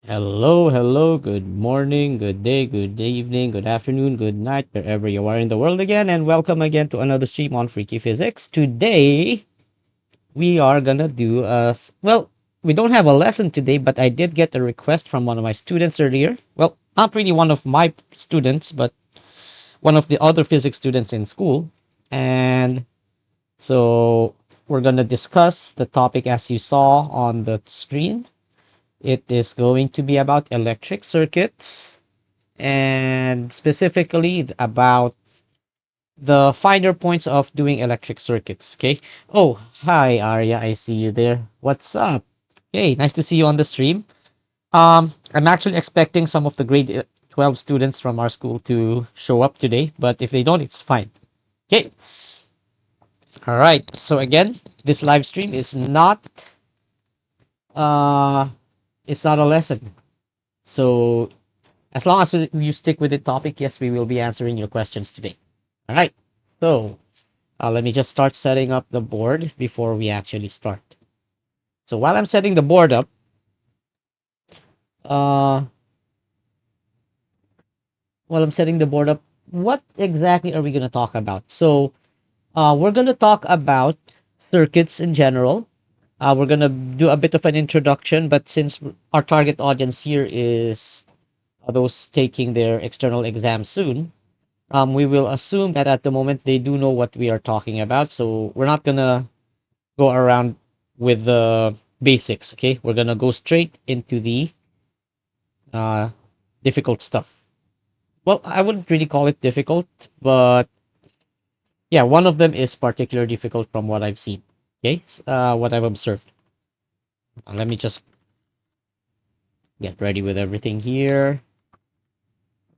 Hello, hello, good morning, good day, good evening, good afternoon, good night, wherever you are in the world again, and welcome again to another stream on Freaky Physics. Today, we are gonna do we don't have a lesson today, but I did get a request from one of my students earlier. Well, not really one of my students, but one of the other physics students in school. And so, we're gonna discuss the topic as you saw on the screen. It is going to be about electric circuits and specifically about the finer points of doing electric circuits. Okay. Oh, hi, Arya. I see you there. What's up? Hey, nice to see you on the stream. I'm actually expecting some of the grade 12 students from our school to show up today, but if they don't, it's fine. Okay. All right. So again, this live stream uh it's not a lesson. So as long as you stick with the topic, yes, we will be answering your questions today. All right. So let me just start setting up the board before we actually start. So uh, while I'm setting the board up, what exactly are we going to talk about? So we're going to talk about circuits in general. We're going to do a bit of an introduction, but since our target audience here is those taking their external exam soon, we will assume that at the moment they do know what we are talking about. So we're not gonna go around with the basics. Okay, we're gonna go straight into the uh, difficult stuff. Well, I wouldn't really call it difficult, but yeah, one of them is particularly difficult from what I've seen. Okay, what I've observed. Let me just get ready with everything here.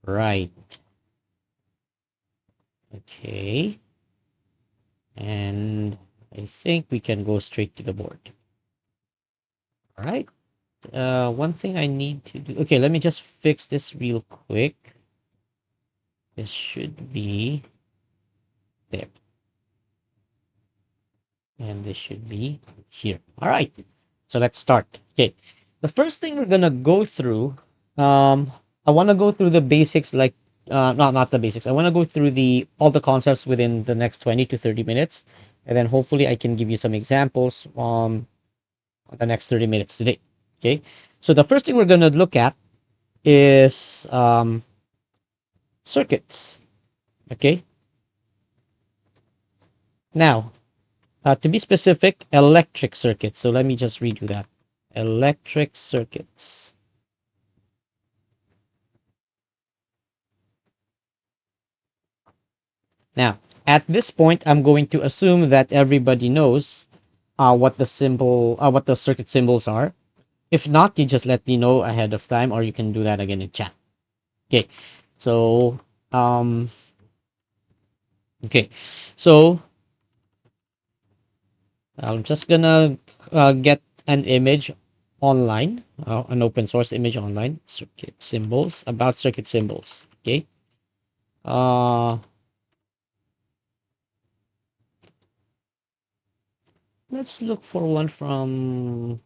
Right. Okay. And I think we can go straight to the board. All right. One thing I need to do. Okay, let me just fix this real quick. This should be there, and this should be here. All right. So let's start. Okay. The first thing we're gonna go through. I want to go through the basics, like not the basics. I want to go through the all the concepts within the next 20 to 30 minutes, and then hopefully I can give you some examples on the next 30 minutes today. Okay. So the first thing we're gonna look at is circuits. Okay. Now, to be specific, electric circuits. So let me just redo that. Electric circuits. Now, at this point, I'm going to assume that everybody knows what the circuit symbols are. If not, you just let me know ahead of time, or you can do that again in chat. Okay. So, um, okay. So I'm just gonna get an image online, an open source image online, circuit symbols, about circuit symbols. Okay. Uh, let's look for one from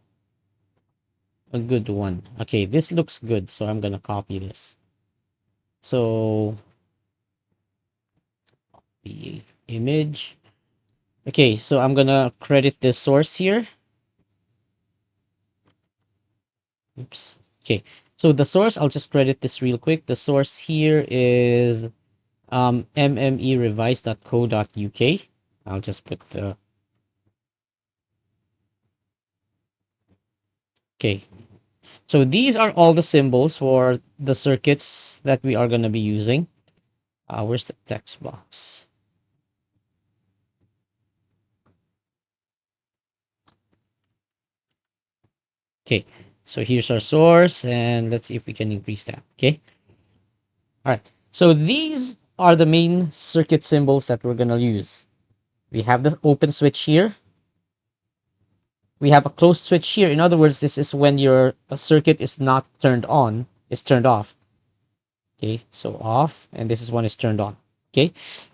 a good one. Okay, this looks good, so I'm gonna copy this. So the image. Okay, so I'm gonna credit this source here. Oops. Okay, so the source, I'll just credit this real quick. The source here is mmerevise.co.uk. I'll just put the okay. So these are all the symbols for the circuits that we are going to be using. Where's the text box? Okay, so here's our source, and let's see if we can increase that. Okay, all right. So these are the main circuit symbols that we're going to use. We have the open switch here. We have a closed switch here. In other words, this is when your circuit is not turned on, it's turned off. Okay, so off, and this is when it's turned on. Okay,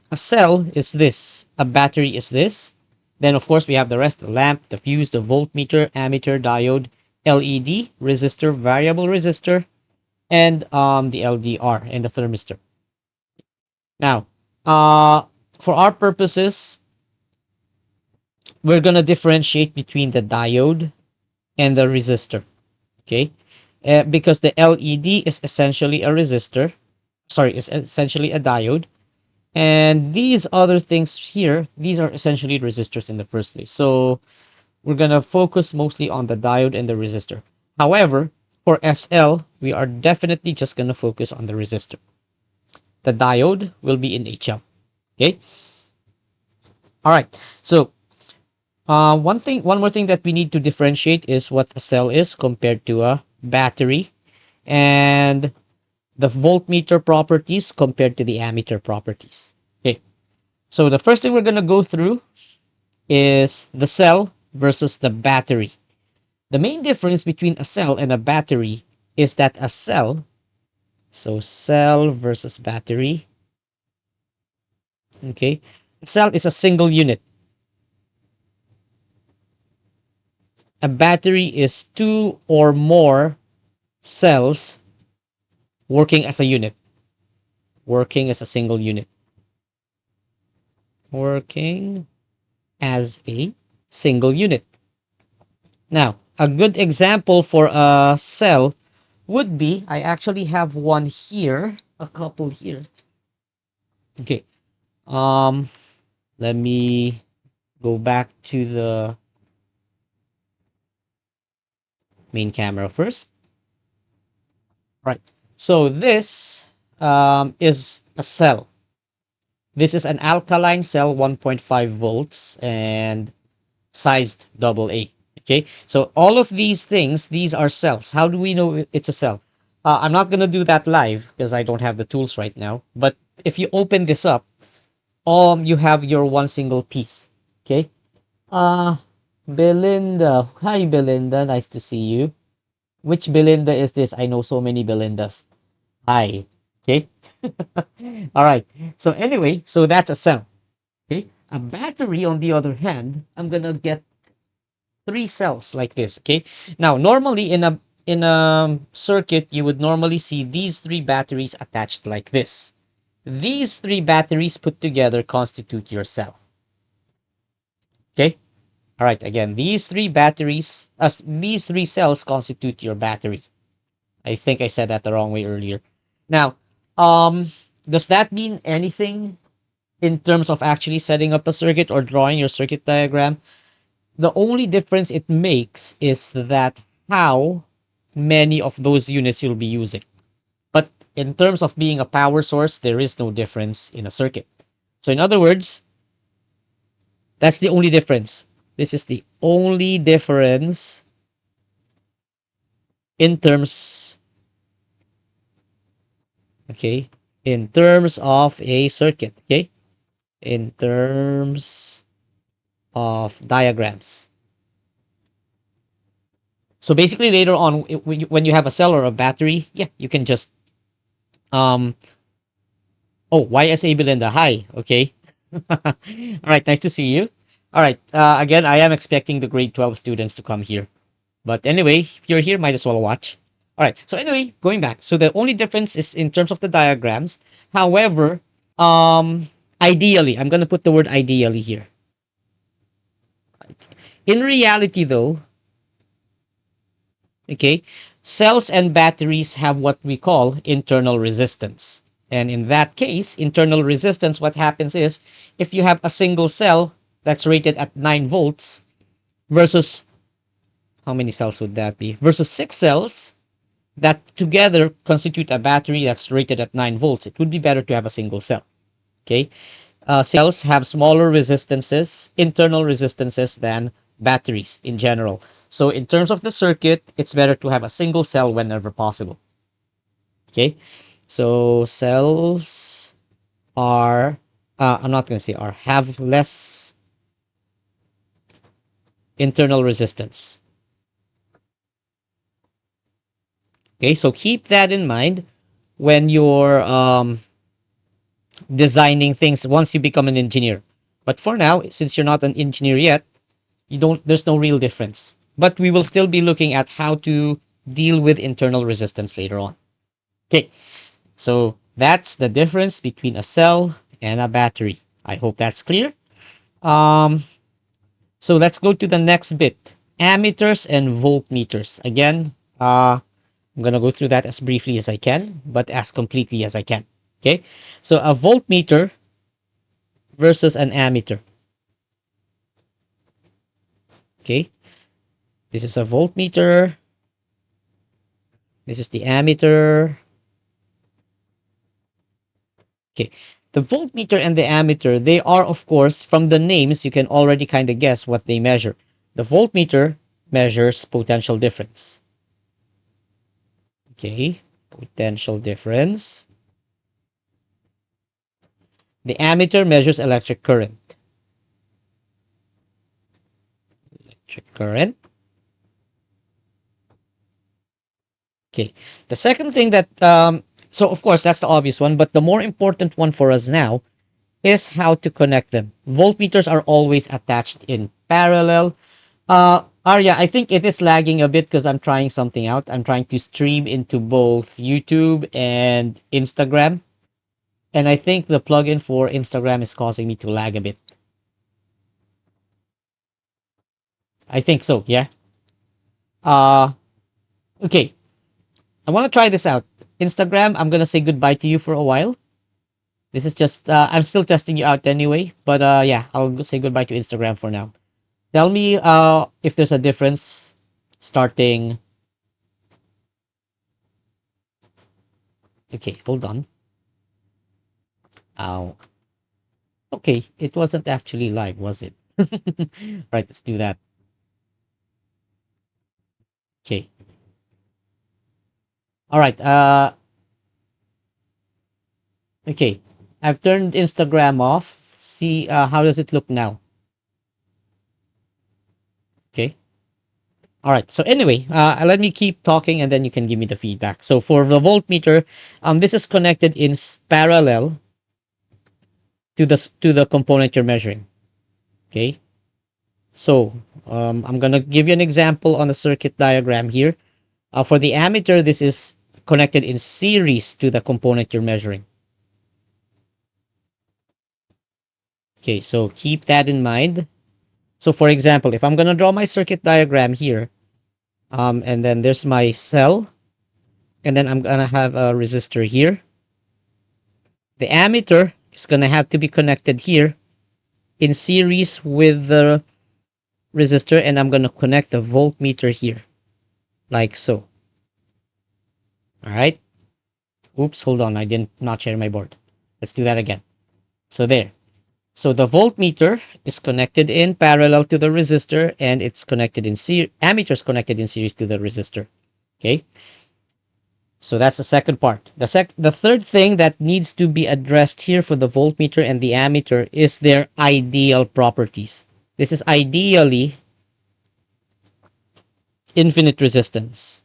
a cell is this, a battery is this. Then, of course, we have the rest, the lamp, the fuse, the voltmeter, ammeter, diode, LED, resistor, variable resistor, and the LDR and the thermistor. Now, for our purposes, we're going to differentiate between the diode and the resistor. Okay, because the LED is essentially a resistor, sorry, is essentially a diode, and these other things here, these are essentially resistors in the first place. So we're gonna focus mostly on the diode and the resistor. However, for SL, we are definitely just gonna focus on the resistor. The diode will be in HL. Okay. All right. So one more thing that we need to differentiate is what a cell is compared to a battery, and the voltmeter properties compared to the ammeter properties. Okay. So the first thing we're gonna go through is the cell versus the battery. The main difference between a cell and a battery is that a cell, so cell versus battery, okay, a cell is a single unit. A battery is two or more cells working as a unit, working as a single unit, working as a single unit. Now, a good example for a cell would be, I actually have one here, a couple here. Okay. Um, Let me go back to the main camera first. Right. So this is a cell. This is an alkaline cell, 1.5 volts and sized double A. Okay. So all of these things, these are cells. How do we know it's a cell? I'm not going to do that live because I don't have the tools right now. But if you open this up, you have your one single piece. Okay. Uh, Belinda. Hi, Belinda. Nice to see you. Which Belinda is this? I know so many Belindas. Hi. Okay. All right. So anyway, so that's a cell. Okay. A battery, on the other hand, I'm gonna get three cells like this. Okay. Now, normally in a circuit, you would normally see these three batteries attached like this. These three batteries put together constitute your cell. Okay. All right. Again, these three cells constitute your battery. I think I said that the wrong way earlier. Now, um, does that mean anything in terms of actually setting up a circuit or drawing your circuit diagram? The only difference it makes is that how many of those units you'll be using. But in terms of being a power source, there is no difference in a circuit. So in other words, that's the only difference. This is the only difference in terms, okay, in terms of a circuit, okay, in terms of diagrams. So basically later on, when you have a cell or a battery, yeah, you can just, um, oh, YSA Belinda, hi, okay. All right, nice to see you. All right, again, I am expecting the grade 12 students to come here. But anyway, if you're here, might as well watch. All right, so anyway, going back. So the only difference is in terms of the diagrams. However, ideally, I'm going to put the word ideally here. In reality, though, okay, cells and batteries have what we call internal resistance. And in that case, internal resistance, what happens is if you have a single cell that's rated at 9 volts versus, how many cells would that be? Versus 6 cells that together constitute a battery that's rated at 9 volts, it would be better to have a single cell. Okay. Cells have smaller resistances, internal resistances than batteries in general. So in terms of the circuit, it's better to have a single cell whenever possible. Okay. So cells are, I'm not going to say are, have less internal resistance. Okay. So keep that in mind when you're designing things once you become an engineer. But for now, since you're not an engineer yet, there's no real difference. but we will still be looking at how to deal with internal resistance later on. Okay, so that's the difference between a cell and a battery. I hope that's clear. Um, so let's go to the next bit. Ammeters and voltmeters. Again, I'm going to go through that as briefly as I can, but as completely as I can. Okay, so a voltmeter versus an ammeter. Okay, this is a voltmeter. This is the ammeter. Okay, the voltmeter and the ammeter, they are, of course, from the names, you can already kind of guess what they measure. The voltmeter measures potential difference. Okay, potential difference. The ammeter measures electric current. Electric current. Okay, the second thing that, so of course, that's the obvious one, but the more important one for us now is how to connect them. Voltmeters are always attached in parallel. Arya, I think it is lagging a bit because I'm trying something out. I'm trying to stream into both YouTube and Instagram. And I think the plugin for Instagram is causing me to lag a bit. I think so, yeah. Uh, okay. I want to try this out. Instagram, I'm going to say goodbye to you for a while. This is just, I'm still testing you out anyway. But yeah, I'll say goodbye to Instagram for now. Tell me if there's a difference starting. Okay, hold on. Ow. Okay, it wasn't actually live, was it? Right, let's do that. Okay. All right. Okay. I've turned Instagram off. See, how does it look now? Okay. All right. So anyway, let me keep talking and then you can give me the feedback. So for the voltmeter, this is connected in parallel to the component you're measuring. Okay. So I'm gonna give you an example on the circuit diagram here. For the ammeter, this is connected in series to the component you're measuring. Okay, so keep that in mind. So for example, if I'm going to draw my circuit diagram here, and then there's my cell, and then I'm going to have a resistor here. The ammeter is going to have to be connected here in series with the resistor, and I'm going to connect the voltmeter here, like so. All right. Oops, hold on. I didn't not share my board. Let's do that again. So there. So the voltmeter is connected in parallel to the resistor and it's connected in series, ammeter is connected in series to the resistor. Okay. So that's the second part. The third thing that needs to be addressed here for the voltmeter and the ammeter is their ideal properties. This is ideally infinite resistance.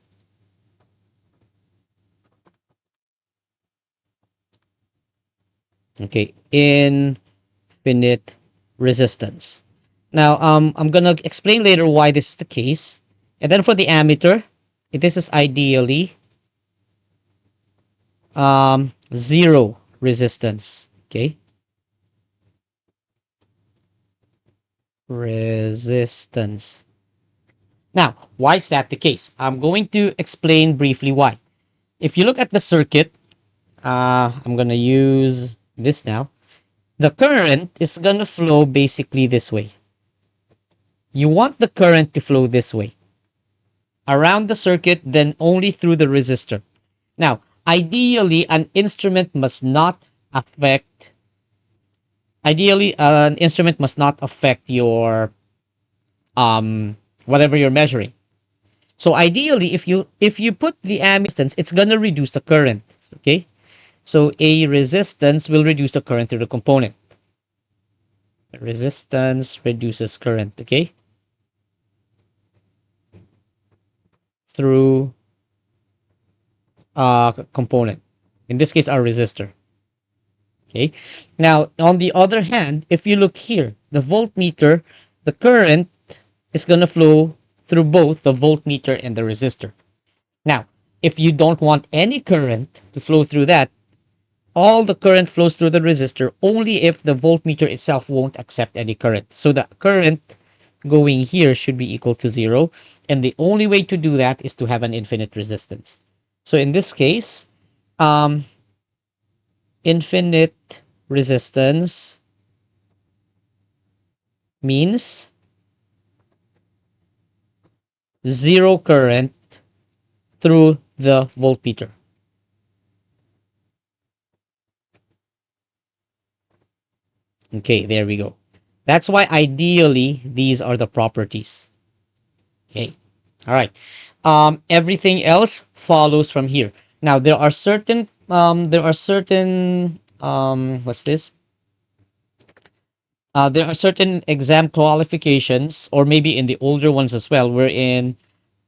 Okay, infinite resistance. Now, I'm gonna explain later why this is the case. And then for the ammeter, this is ideally zero resistance. Okay, resistance. Now, why is that the case? I'm going to explain briefly why. If you look at the circuit, I'm gonna use this now. The current is gonna flow basically this way. You want the current to flow this way around the circuit, then only through the resistor. Now, ideally, an instrument must not affect. Ideally, an instrument must not affect your whatever you're measuring. So ideally, if you put the resistance, it's gonna reduce the current. Okay, so a resistance will reduce the current through the component. Resistance reduces current. Okay, through component. In this case, our resistor. Okay. Now, on the other hand, if you look here, the voltmeter, the current is going to flow through both the voltmeter and the resistor. Now, if you don't want any current to flow through that, all the current flows through the resistor only if the voltmeter itself won't accept any current. So the current going here should be equal to zero. And the only way to do that is to have an infinite resistance. So in this case, um, infinite resistance means zero current through the voltmeter. Okay, there we go. That's why ideally these are the properties. Okay. All right. Everything else follows from here. Now what's this? There are certain exam qualifications, or maybe in the older ones as well, wherein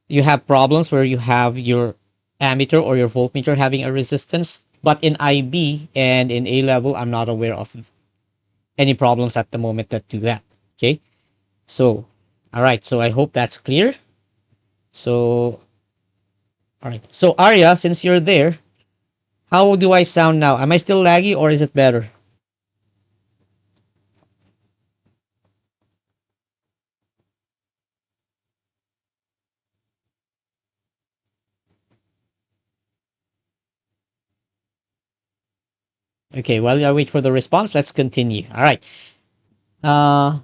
you have problems where you have your ammeter or your voltmeter having a resistance. But in IB and in A level, I'm not aware of any problems at the moment that do that. Okay. So, all right. So I hope that's clear. So, all right. So Arya, since you're there, how do I sound now? Am I still laggy or is it better? Okay, while I wait for the response, let's continue. All right. Uh,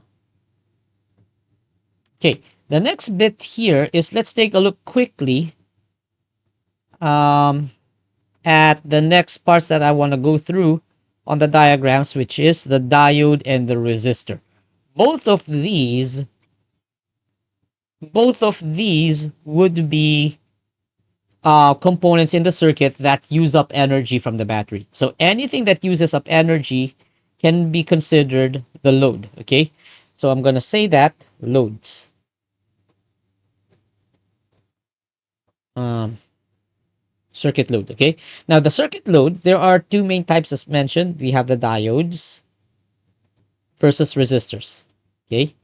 okay. The next bit here is let's take a look quickly um, at the next parts that I want to go through on the diagrams, which is the diode and the resistor. Both of these, both of these would be components in the circuit that use up energy from the battery. So anything that uses up energy can be considered the load. Okay, so I'm going to say that loads. Um, Circuit load. Okay, now the circuit load, there are two main types as mentioned. We have the diodes versus resistors. Okay.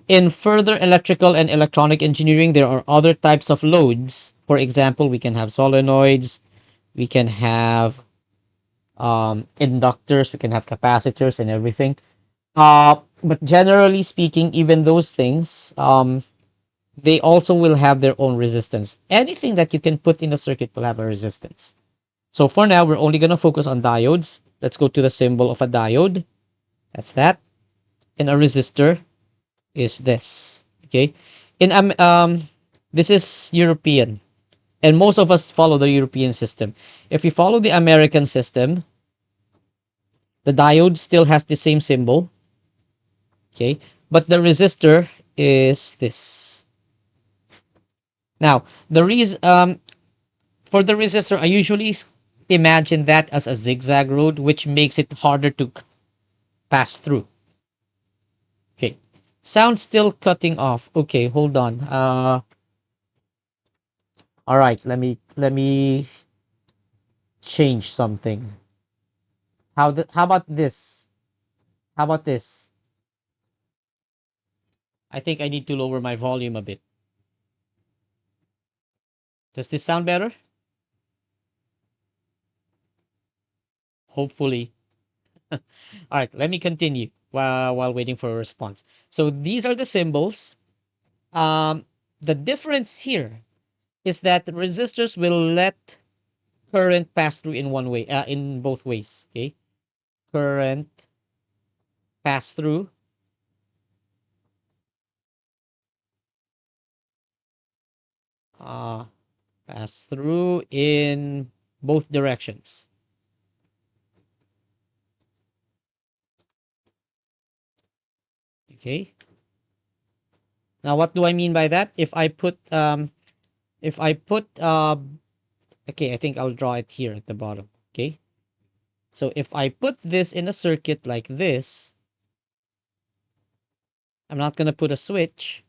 In further electrical and electronic engineering, there are other types of loads. For example, we can have solenoids, we can have inductors, we can have capacitors and everything. But generally speaking, even those things, they also will have their own resistance. Anything that you can put in a circuit will have a resistance. So for now, we're only going to focus on diodes. Let's go to the symbol of a diode. That's that. And a resistor is this. Okay. In this is European, and most of us follow the European system. If you follow the American system, the diode still has the same symbol. Okay, but the resistor is this. Now, the reason for the resistor, I usually imagine that as a zigzag road, which makes it harder to pass through. Okay, sound still cutting off. Okay, hold on. All right, let me change something. How about this? How about this? I think I need to lower my volume a bit. Does this sound better? Hopefully. All right, let me continue while waiting for a response. So these are the symbols. Um, the difference here is that resistors will let current pass through in one way, in both ways. Okay, current pass through, uh, pass through in both directions. Okay. Now, what do I mean by that? If I put okay, I think I'll draw it here at the bottom. Okay. So if I put this in a circuit like this, I'm not going to put a switch,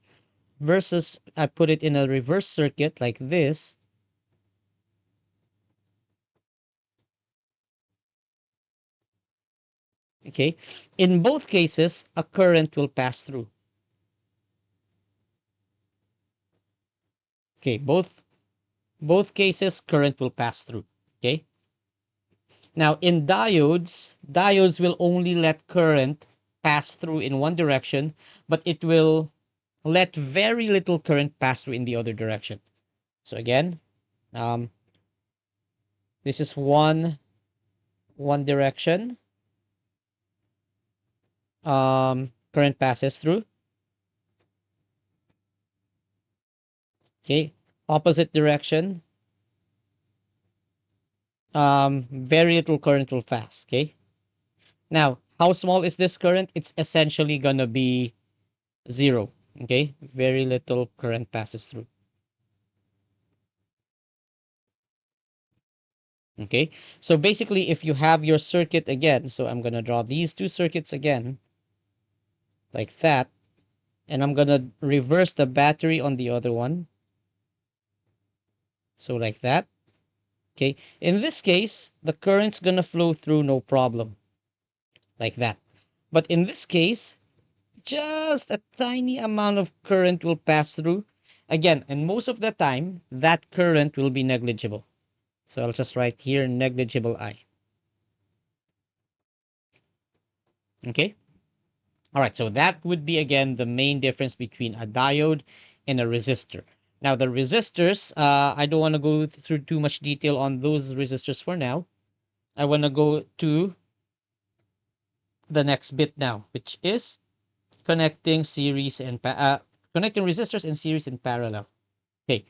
versus I put it in a reverse circuit like this. Okay. In both cases, a current will pass through. Okay, both cases current will pass through. Okay. Now in diodes will only let current pass through in one direction, but it will let very little current pass through in the other direction. So again, um, this is one direction. Current passes through. Okay, opposite direction. Very little current will pass. Okay. Now, how small is this current? It's essentially gonna be zero. Okay, very little current passes through. Okay, so basically, if you have your circuit again, so I'm gonna draw these two circuits again, like that, and I'm gonna reverse the battery on the other one. So like that. Okay, in this case, the current's gonna flow through no problem, like that. But in this case, just a tiny amount of current will pass through. Again, and most of the time, that current will be negligible. So I'll just write here negligible I. Okay. All right. So that would be again the main difference between a diode and a resistor. Now the resistors, I don't want to go through too much detail on those resistors for now. I want to go to the next bit now, which is connecting series and connecting resistors in series and parallel. Okay.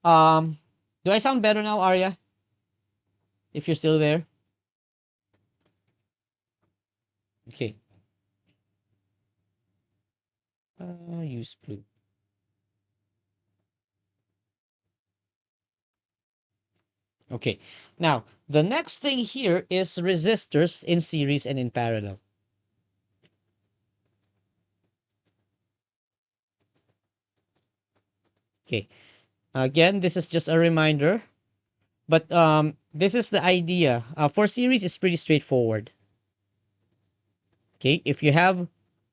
Um, do I sound better now, Arya? If you're still there. Okay. Use blue. Okay. Now, the next thing here is resistors in series and in parallel. Okay. Again, this is just a reminder, but this is the idea. For series, it's pretty straightforward. Okay. If you have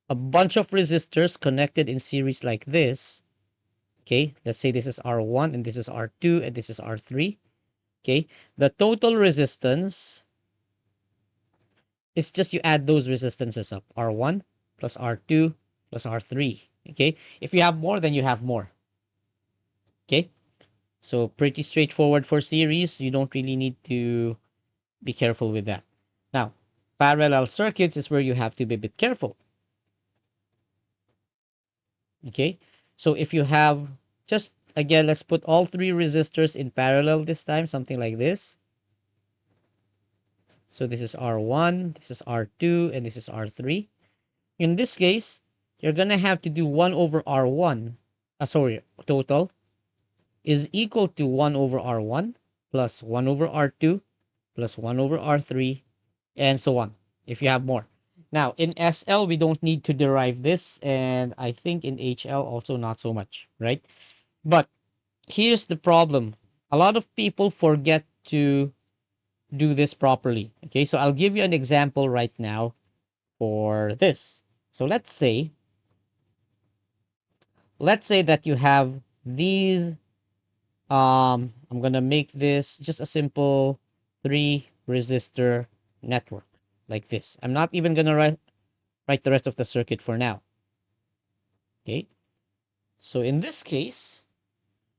a bunch of resistors connected in series like this, okay, let's say this is R1 and this is R2 and this is R3. Okay. The total resistance is just you add those resistances up. R1 plus R2 plus R3. Okay. If you have more, then you have more. Okay. So pretty straightforward for series. You don't really need to be careful with that. Now, parallel circuits is where you have to be a bit careful. Okay. So if you have just again, let's put all three resistors in parallel this time, something like this. So this is R1, this is R2, and this is R3. In this case, you're going to have to do 1 over R1, total, is equal to 1 over R1 plus 1 over R2 plus 1 over R3, and so on, if you have more. Now, in SL, we don't need to derive this, and I think in HL also not so much, right? But here's the problem. A lot of people forget to do this properly. Okay, so I'll give you an example right now for this. So let's say that you have these I'm gonna make this just a simple 3 resistor network like this. I'm not even gonna write the rest of the circuit for now. Okay, so in this case,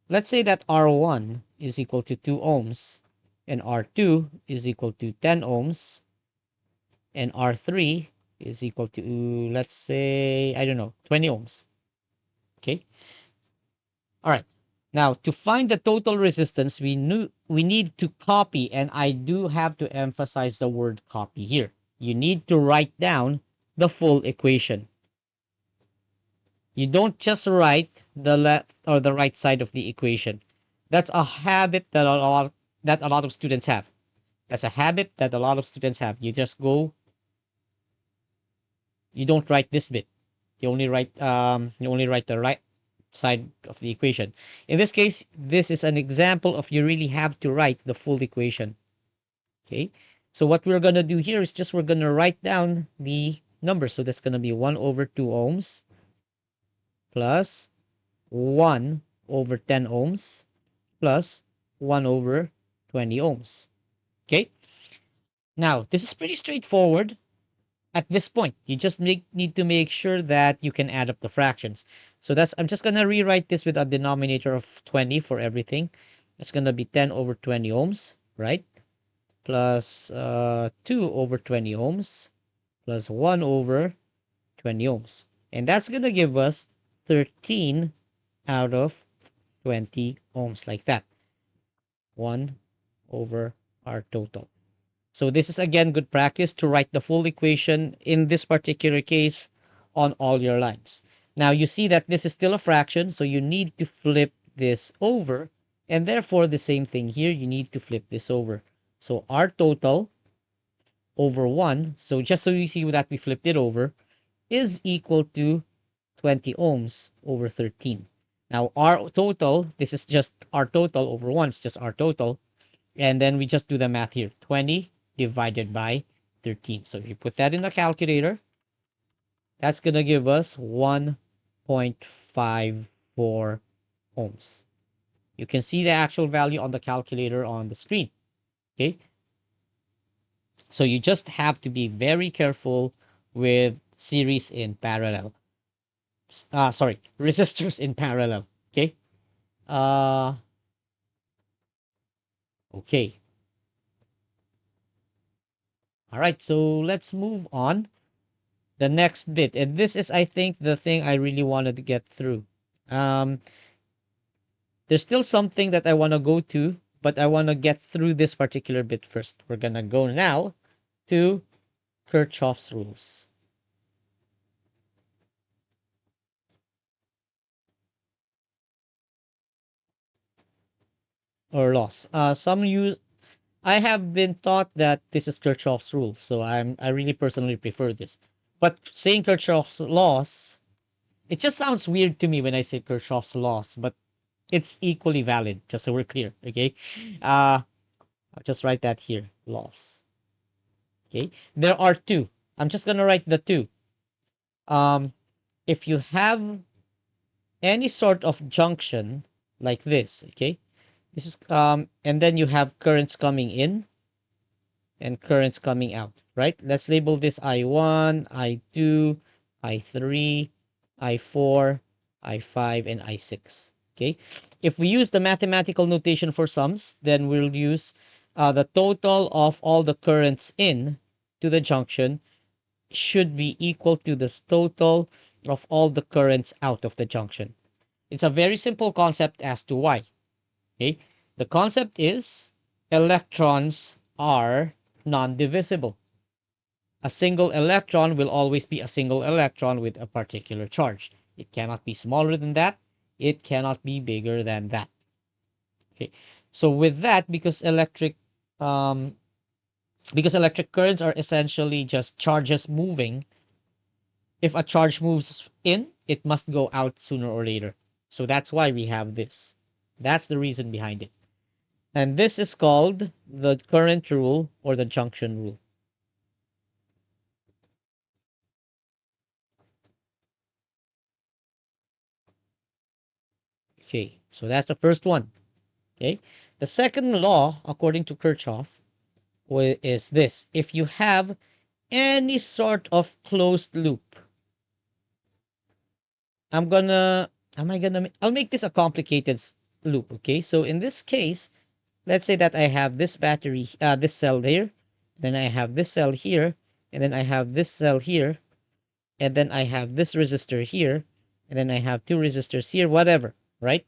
let's say that R1 is equal to 2 ohms and R2 is equal to 10 ohms and R3 is equal to, let's say, I don't know, 20 ohms. Okay. All right. Now, to find the total resistance, we need to copy, and I do have to emphasize the word copy here. You need to write down the full equation. You don't just write the left or the right side of the equation. That's a habit that a lot of students have. That's a habit that a lot of students have. You don't write this bit. You only write the right side of the equation. In this case, this is an example of you really have to write the full equation. Okay. So what we're going to do here is just we're going to write down the numbers. So that's going to be 1 over 2 ohms plus 1 over 10 ohms plus 1 over 20 ohms. Okay, now this is pretty straightforward at this point. You just need to make sure that you can add up the fractions. So that's, I'm just going to rewrite this with a denominator of 20 for everything. It's going to be 10 over 20 ohms, right? Plus 2 over 20 ohms plus 1 over 20 ohms. And that's going to give us 13 out of 20 ohms, like that. 1 over our total. So this is again good practice to write the full equation in this particular case on all your lines. Now you see that this is still a fraction, so you need to flip this over, and therefore the same thing here, you need to flip this over. So our total over 1, so just so you see that we flipped it over, is equal to 20 ohms over 13. Now our total, this is just our total over 1, it's just our total. And then we just do the math here. 20 divided by 13. So if you put that in the calculator, that's going to give us 1.54 ohms. You can see the actual value on the calculator on the screen. Okay. So you just have to be very careful with series in parallel. Sorry, resistors in parallel. Okay. Uh, okay. All right. So let's move on. The next bit, and this is, I think, the thing I really wanted to get through. Um, there's still something that I want to go to, but I want to get through this particular bit first. We're gonna go now to Kirchhoff's rules or laws. Some use. I have been taught that this is Kirchhoff's rules, so I really personally prefer this. But saying Kirchhoff's laws, it just sounds weird to me when I say Kirchhoff's laws, but it's equally valid. Just so we're clear, okay? I'll just write that here, laws. Okay, there are two. I'm just gonna write the two. Um, if you have any sort of junction like this, okay, this is and then you have currents coming in and currents coming out, right? Let's label this I1, I2, I3, I4, I5, and I6. Okay, if we use the mathematical notation for sums, then we'll use the total of all the currents in to the junction should be equal to the total of all the currents out of the junction. It's a very simple concept as to why. Okay, the concept is electrons are non-divisible. A single electron will always be a single electron with a particular charge. It cannot be smaller than that. It cannot be bigger than that. Okay, so with that, um, because electric currents are essentially just charges moving, if a charge moves in, it must go out sooner or later. So that's why we have this. That's the reason behind it. And this is called the current rule or the junction rule. Okay, so that's the first one. Okay, the second law, according to Kirchhoff, is this: if you have any sort of closed loop, I'm gonna, am I gonna, I'll make this a complicated loop. Okay, so in this case, let's say that I have this battery, this cell here, then I have this cell here, and then I have this cell here, and then I have this resistor here, and then I have two resistors here, whatever, right?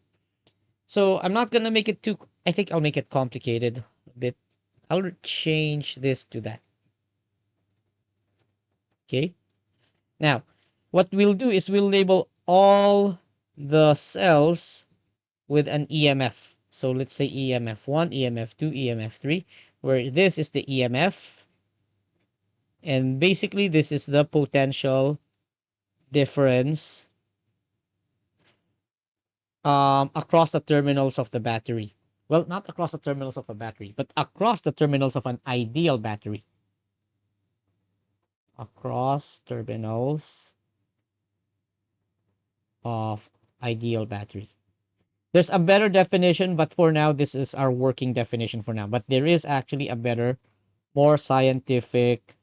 So I'm not gonna make it too, I think I'll make it complicated a bit. I'll change this to that. Okay. Now, what we'll do is we'll label all the cells with an EMF. So let's say EMF1, EMF2, EMF3, where this is the EMF. And basically, this is the potential difference across the terminals of the battery. Well, not across the terminals of a battery, but across the terminals of an ideal battery. Across terminals of ideal battery. There's a better definition, but for now, this is our working definition for now. But there is actually a better, more scientific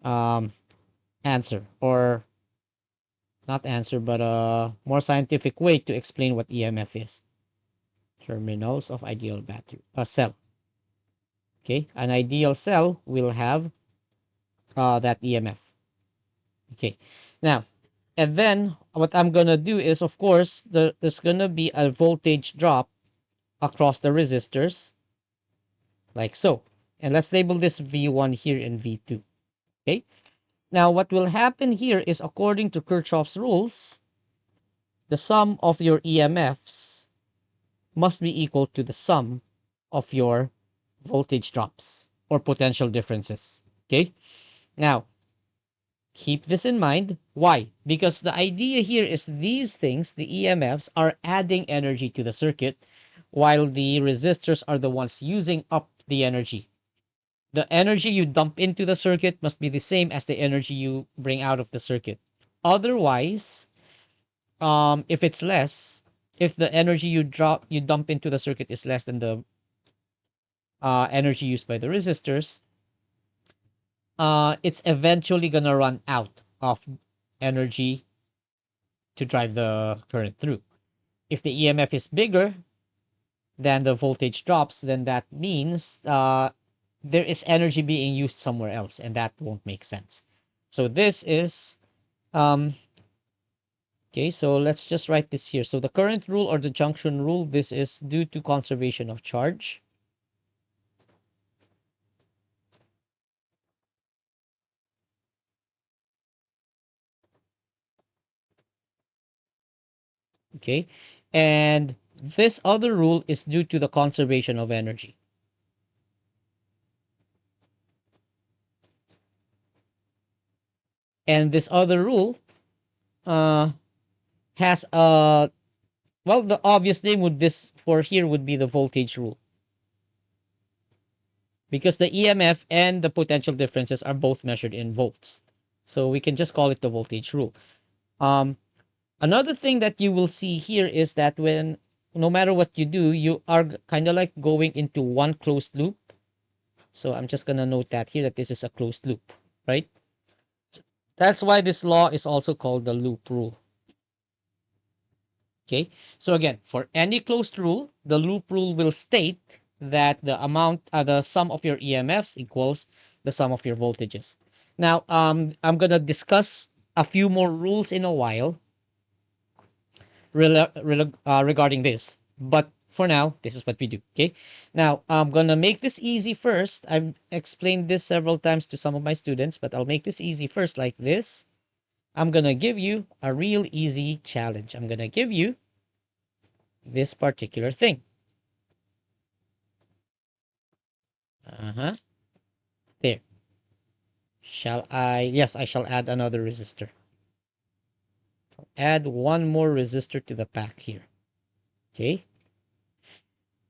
um, answer, or not answer, but a more scientific way to explain what EMF is. Terminals of ideal battery, a cell. Okay, an ideal cell will have that EMF. Okay, now, and then what I'm gonna do is, of course, there's gonna be a voltage drop across the resistors, like so. And let's label this V1 here and V2. Okay, now what will happen here is, according to Kirchhoff's rules, the sum of your EMFs must be equal to the sum of your voltage drops or potential differences. Okay, now keep this in mind. Why? Because the idea here is these things, the EMFs, are adding energy to the circuit, while the resistors are the ones using up the energy. The energy you dump into the circuit must be the same as the energy you bring out of the circuit. Otherwise, if it's less, if the energy you dump into the circuit is less than the energy used by the resistors, it's eventually gonna run out of energy to drive the current through. If the EMF is bigger than the voltage drops, then that means there is energy being used somewhere else, and that won't make sense. So this is okay. So let's just write this here. So the current rule, or the junction rule, this is due to conservation of charge. Okay, and this other rule is due to the conservation of energy. And this other rule uh, has a, well, the obvious name would this for here would be the voltage rule, because the EMF and the potential differences are both measured in volts. So we can just call it the voltage rule. Um, Another thing that you will see here is that when, no matter what you do, you are kind of like going into one closed loop. So I'm just going to note that here, that this is a closed loop, right? That's why this law is also called the loop rule. Okay, so again, for any closed rule, the loop rule will state that the sum of your EMFs equals the sum of your voltages. Now, I'm gonna discuss a few more rules in a while regarding this, but for now, this is what we do. Okay, now I'm gonna make this easy first. I've explained this several times to some of my students, but I'll make this easy first, like this. I'm gonna give you a real easy challenge. I'm gonna give you this particular thing. Uh-huh. There. Shall I? Yes, I shall add another resistor. Add one more resistor to the pack here. Okay.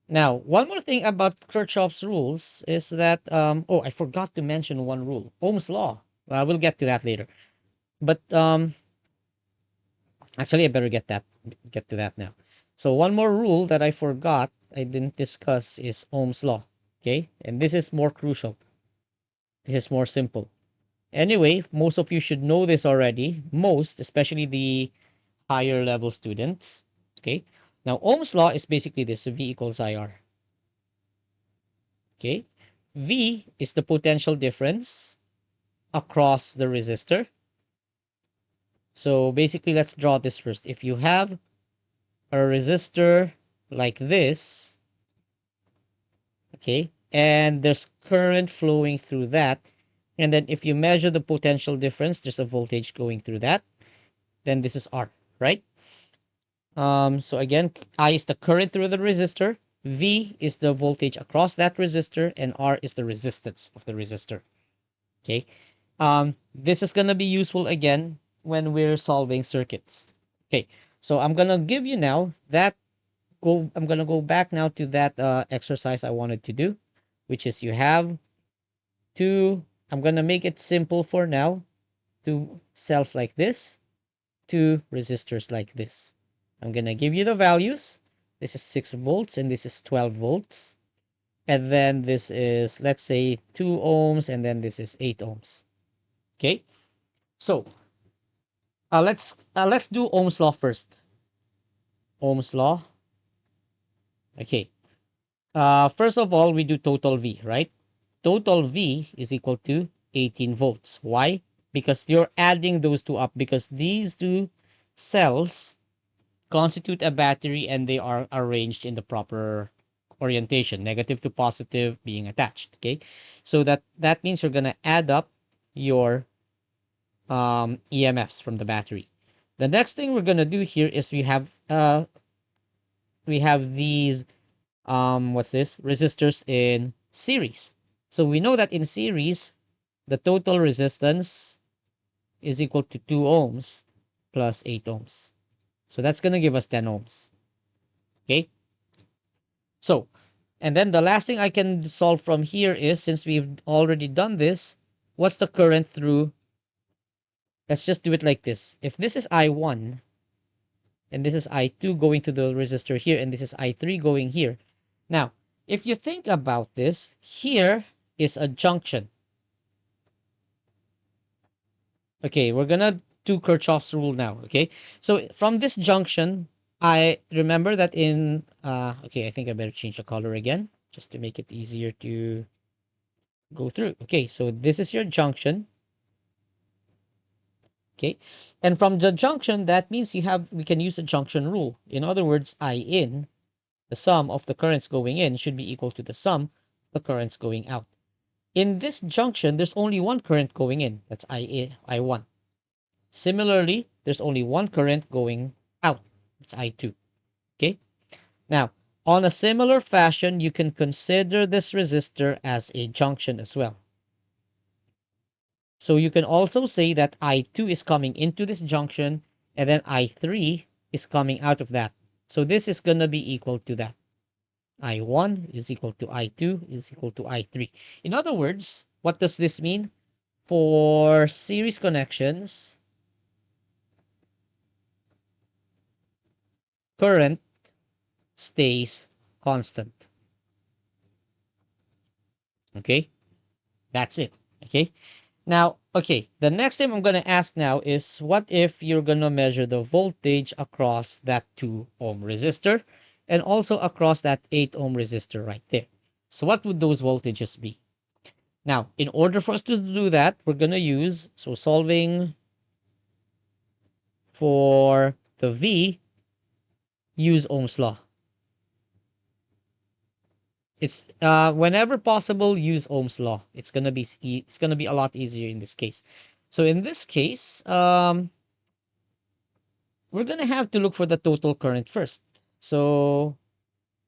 Now, one more thing about Kirchhoff's rules is that, oh, I forgot to mention one rule. Ohm's law. We'll get to that later. But actually, I better get to that now. So one more rule that I forgot, I didn't discuss, is Ohm's law. Okay, and this is more crucial. This is more simple. Anyway, most of you should know this already. Most, especially the higher level students. Okay, now Ohm's law is basically this: V equals IR. Okay, V is the potential difference across the resistor. So basically, let's draw this first. If you have a resistor like this, okay, and there's current flowing through that, and then if you measure the potential difference, there's a voltage going through that, then this is R, right? So again, I is the current through the resistor, V is the voltage across that resistor, and R is the resistance of the resistor. Okay. This is gonna be useful again when we're solving circuits. Okay, so I'm gonna give you now that I'm gonna go back now to that exercise I wanted to do, which is you have two, I'm gonna make it simple for now, two cells like this, two resistors like this. I'm gonna give you the values. This is 6 volts and this is 12 volts. And then this is, let's say, 2 ohms, and then this is 8 ohms. Okay, so let's do Ohm's law first. Ohm's law. Okay. First of all, we do total V, right? Total V is equal to 18 volts. Why? Because you're adding those two up, because these two cells constitute a battery and they are arranged in the proper orientation, negative to positive being attached. Okay, so that means you're gonna add up your EMFs from the battery. The next thing we're gonna do here is we have these what's this, resistors in series. So we know that in series the total resistance is equal to 2 ohms plus 8 ohms. So that's gonna give us 10 ohms. Okay, so and then the last thing I can solve from here is, since we've already done this, what's the current through? Let's just do it like this. If this is I1 and this is I2 going to the resistor here, and this is I3 going here. Now, if you think about this, here is a junction. Okay, we're gonna do Kirchhoff's rule now. Okay, so from this junction, I remember that in okay, I think I better change the color again just to make it easier to go through. Okay, so this is your junction. Okay, and from the junction, that means we can use a junction rule. In other words, I in, the sum of the currents going in, should be equal to the sum of the currents going out. In this junction, there's only one current going in. That's I1. Similarly, there's only one current going out. It's I2. Okay. Now, on a similar fashion, you can consider this resistor as a junction as well. So you can also say that I2 is coming into this junction, and then I3 is coming out of that. So this is going to be equal to that. I1 is equal to I2 is equal to I3. In other words, what does this mean? For series connections, current stays constant. Okay, that's it. Okay, now, okay, the next thing I'm going to ask now is, what if you're going to measure the voltage across that 2 ohm resistor and also across that 8 ohm resistor right there? So what would those voltages be? Now, in order for us to do that, we're going to use, so solving for the V, use Ohm's law. It's whenever possible, use Ohm's law. It's gonna be a lot easier in this case. So in this case, we're gonna have to look for the total current first. So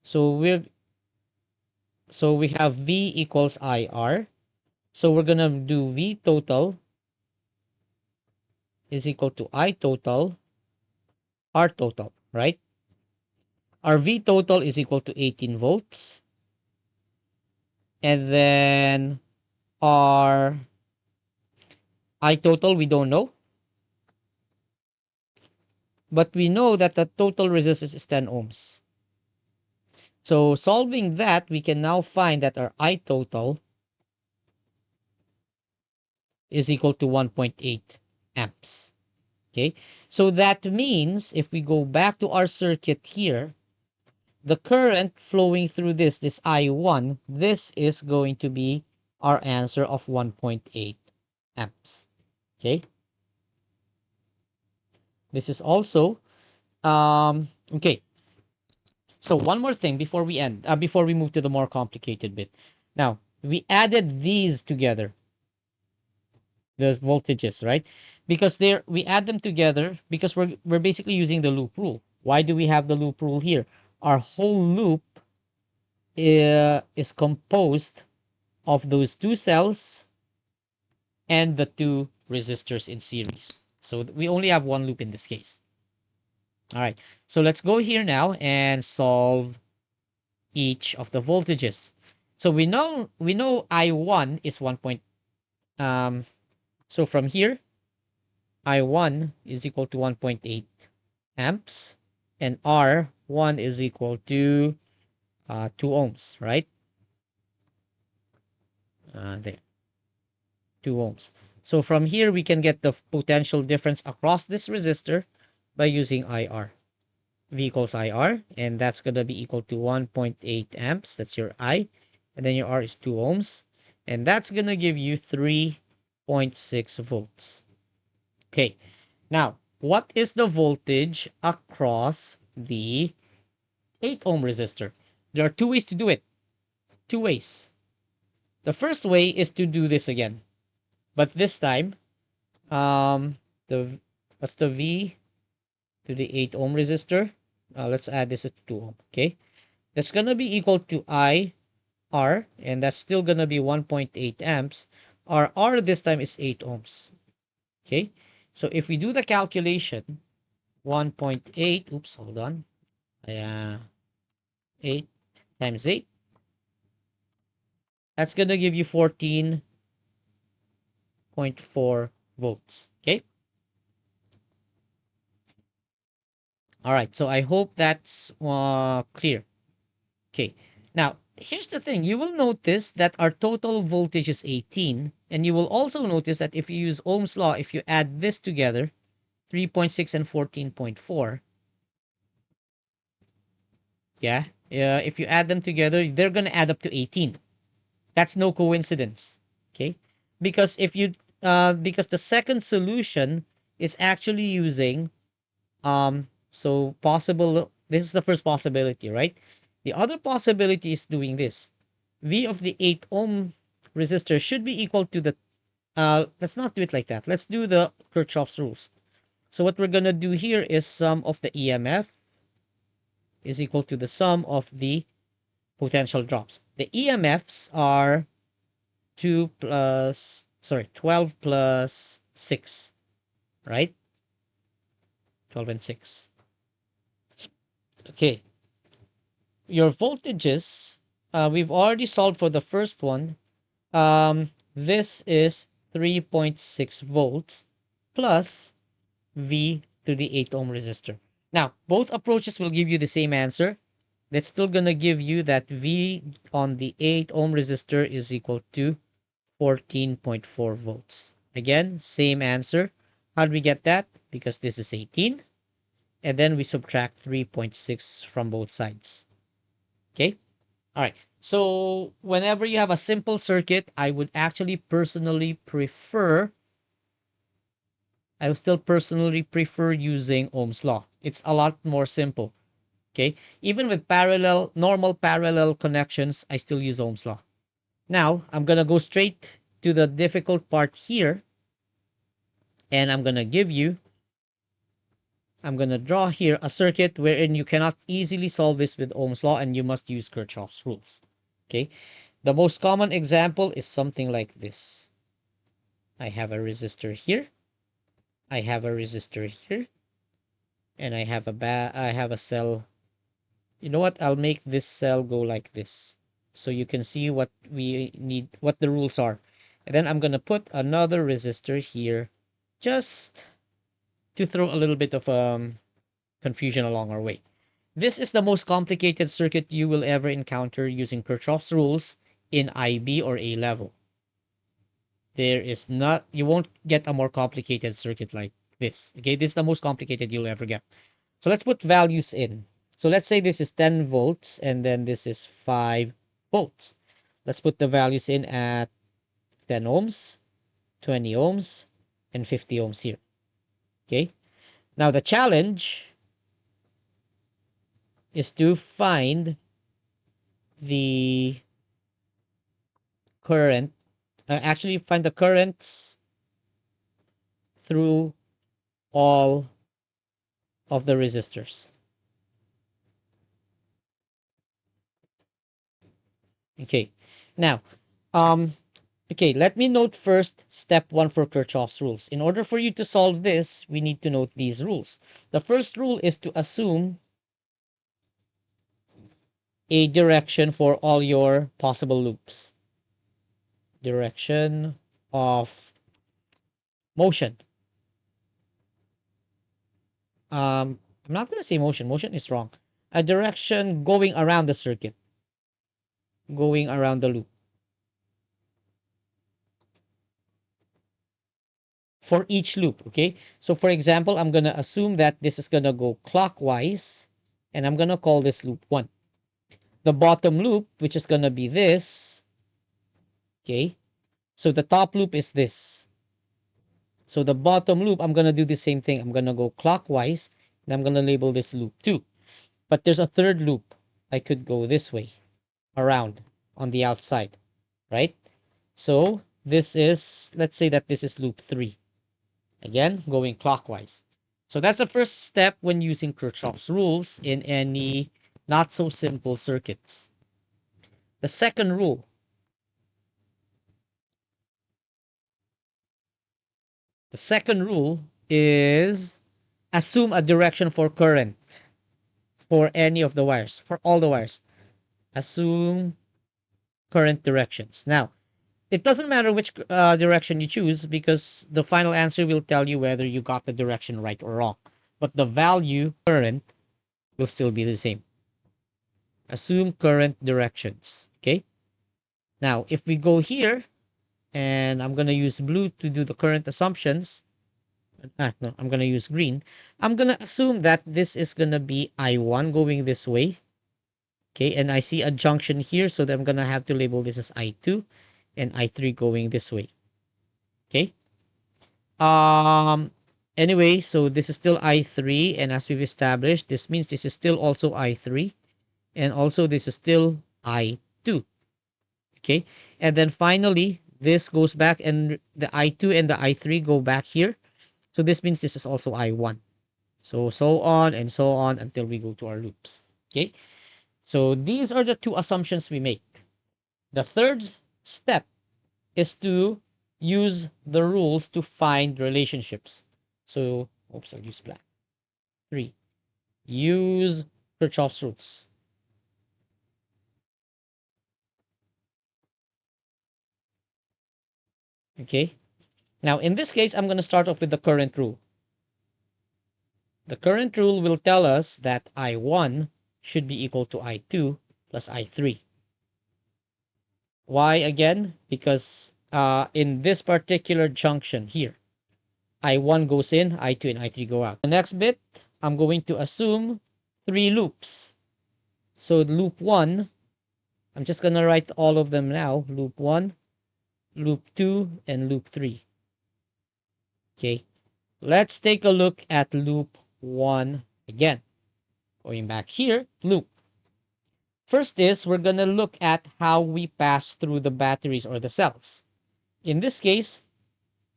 so we're so we have V equals IR. So we're gonna do V total is equal to I total R total, right? Our V total is equal to 18 volts, and then our I total we don't know, but we know that the total resistance is 10 ohms. So solving that, we can now find that our I total is equal to 1.8 amps. Okay, so that means if we go back to our circuit here, the current flowing through this I1, this is going to be our answer of 1.8 amps. Okay, this is also okay. So one more thing before we end, before we move to the more complicated bit. Now, we added these together, the voltages, right? Because we add them together because we're basically using the loop rule. Why do we have the loop rule here? Our whole loop is composed of those two cells and the two resistors in series. So we only have one loop in this case. All right, so let's go here now and solve each of the voltages. So we know I1 is 1. So from here, I1 is equal to 1.8 amps. and R1 is equal to 2 ohms, right? There, 2 ohms. So from here, we can get the potential difference across this resistor by using IR. V equals IR, and that's going to be equal to 1.8 amps. That's your I. And then your R is 2 ohms. And that's going to give you 3.6 volts. Okay. Now, what is the voltage across the 8 ohm resistor? There are two ways to do it. Two ways. The first way is to do this again. But this time, um, the what's the V to the 8 ohm resistor? Let's add this to 2 ohm. Okay. That's going to be equal to IR, and that's still going to be 1.8 amps. Our R this time is 8 ohms. Okay. So if we do the calculation, 1.8, oops, hold on. 8 times 8, that's going to give you 14.4 volts. Okay. All right. So I hope that's clear. Okay. Now, here's the thing. You will notice that our total voltage is 18. And you will also notice that if you use Ohm's law, if you add this together, 3.6 and 14.4, yeah, if you add them together, they're going to add up to 18. That's no coincidence. Okay. Because because the second solution is actually using, so possible, this is the first possibility, right? The other possibility is doing this. V of the 8 ohm resistor should be equal to the, let's not do it like that. Let's do the Kirchhoff's rules. So what we're going to do here is sum of the EMF is equal to the sum of the potential drops. The EMFs are 12 plus 6, right? 12 and 6. Okay. Your voltages, we've already solved for the first one. This is 3.6 volts plus V to the 8 ohm resistor. Now, both approaches will give you the same answer. That's still going to give you that V on the 8 ohm resistor is equal to 14.4 volts. Again, same answer. How do we get that? Because this is 18. And then we subtract 3.6 from both sides. Okay? All right. So whenever you have a simple circuit, I would actually personally prefer, I would still personally prefer using Ohm's law. It's a lot more simple. Okay. Even with normal parallel connections, I still use Ohm's law. Now, I'm going to go straight to the difficult part here. And I'm going to draw here a circuit wherein you cannot easily solve this with Ohm's law and you must use Kirchhoff's rules. Okay. The most common example is something like this. I have a resistor here. I have a resistor here. And I have a cell. You know what? I'll make this cell go like this. So you can see what we need, what the rules are. And then I'm going to put another resistor here just to throw a little bit of confusion along our way. This is the most complicated circuit you will ever encounter using Kirchhoff's rules in IB or A level. There is not, you won't get a more complicated circuit like this. Okay, this is the most complicated you'll ever get. So let's put values in. So let's say this is 10 volts and then this is 5 volts. Let's put the values in at 10 ohms, 20 ohms, and 50 ohms here. Okay, now the challenge is to find the current, actually find the currents through all of the resistors. Okay, now, okay, let me note first step one for Kirchhoff's rules. In order for you to solve this, we need to note these rules. The first rule is to assume a direction for all your possible loops. Direction of motion. I'm I'm not going to say motion. Motion is wrong. A direction going around the circuit, going around the loop. For each loop, okay? So for example, I'm going to assume that this is going to go clockwise, and I'm going to call this loop 1. The bottom loop, which is going to be this, okay? So the top loop is this. So the bottom loop, I'm going to do the same thing. I'm going to go clockwise, and I'm going to label this loop 2. But there's a third loop. I could go this way, around, on the outside, right? So this is, let's say that this is loop 3. Again, going clockwise. So that's the first step when using Kirchhoff's rules in any not so simple circuits. The second rule. The second rule is assume a direction for current for any of the wires, for all the wires. Assume current directions. Now, it doesn't matter which direction you choose because the final answer will tell you whether you got the direction right or wrong. But the value current will still be the same. Assume current directions. Okay. Now, if we go here and I'm going to use blue to do the current assumptions. No, I'm going to use green. I'm going to assume that this is going to be I1 going this way. Okay. And I see a junction here. So I'm going to have to label this as I2 and I3 going this way. Okay. Um, anyway, so this is still I3. And as we've established, this means this is still also I3. And also this is still I2. Okay. And then finally, this goes back and the I2 and the I3 go back here. So this means this is also I1. So on and so on until we go to our loops. Okay. So these are the two assumptions we make. The third step is to use the rules to find relationships. So, oops, I'll use black. 3. Use Kirchhoff's rules. Okay. Now, in this case, I'm going to start off with the current rule. The current rule will tell us that I1 should be equal to I2 plus I3. Why again? Because in this particular junction here, I1 goes in, I2 and I3 go out. The next bit, I'm going to assume 3 loops. So loop 1, I'm just going to write all of them now. Loop 1, loop 2, and loop 3. Okay, let's take a look at loop 1 again. Going back here, loop. First is we're going to look at how we pass through the batteries or the cells. In this case,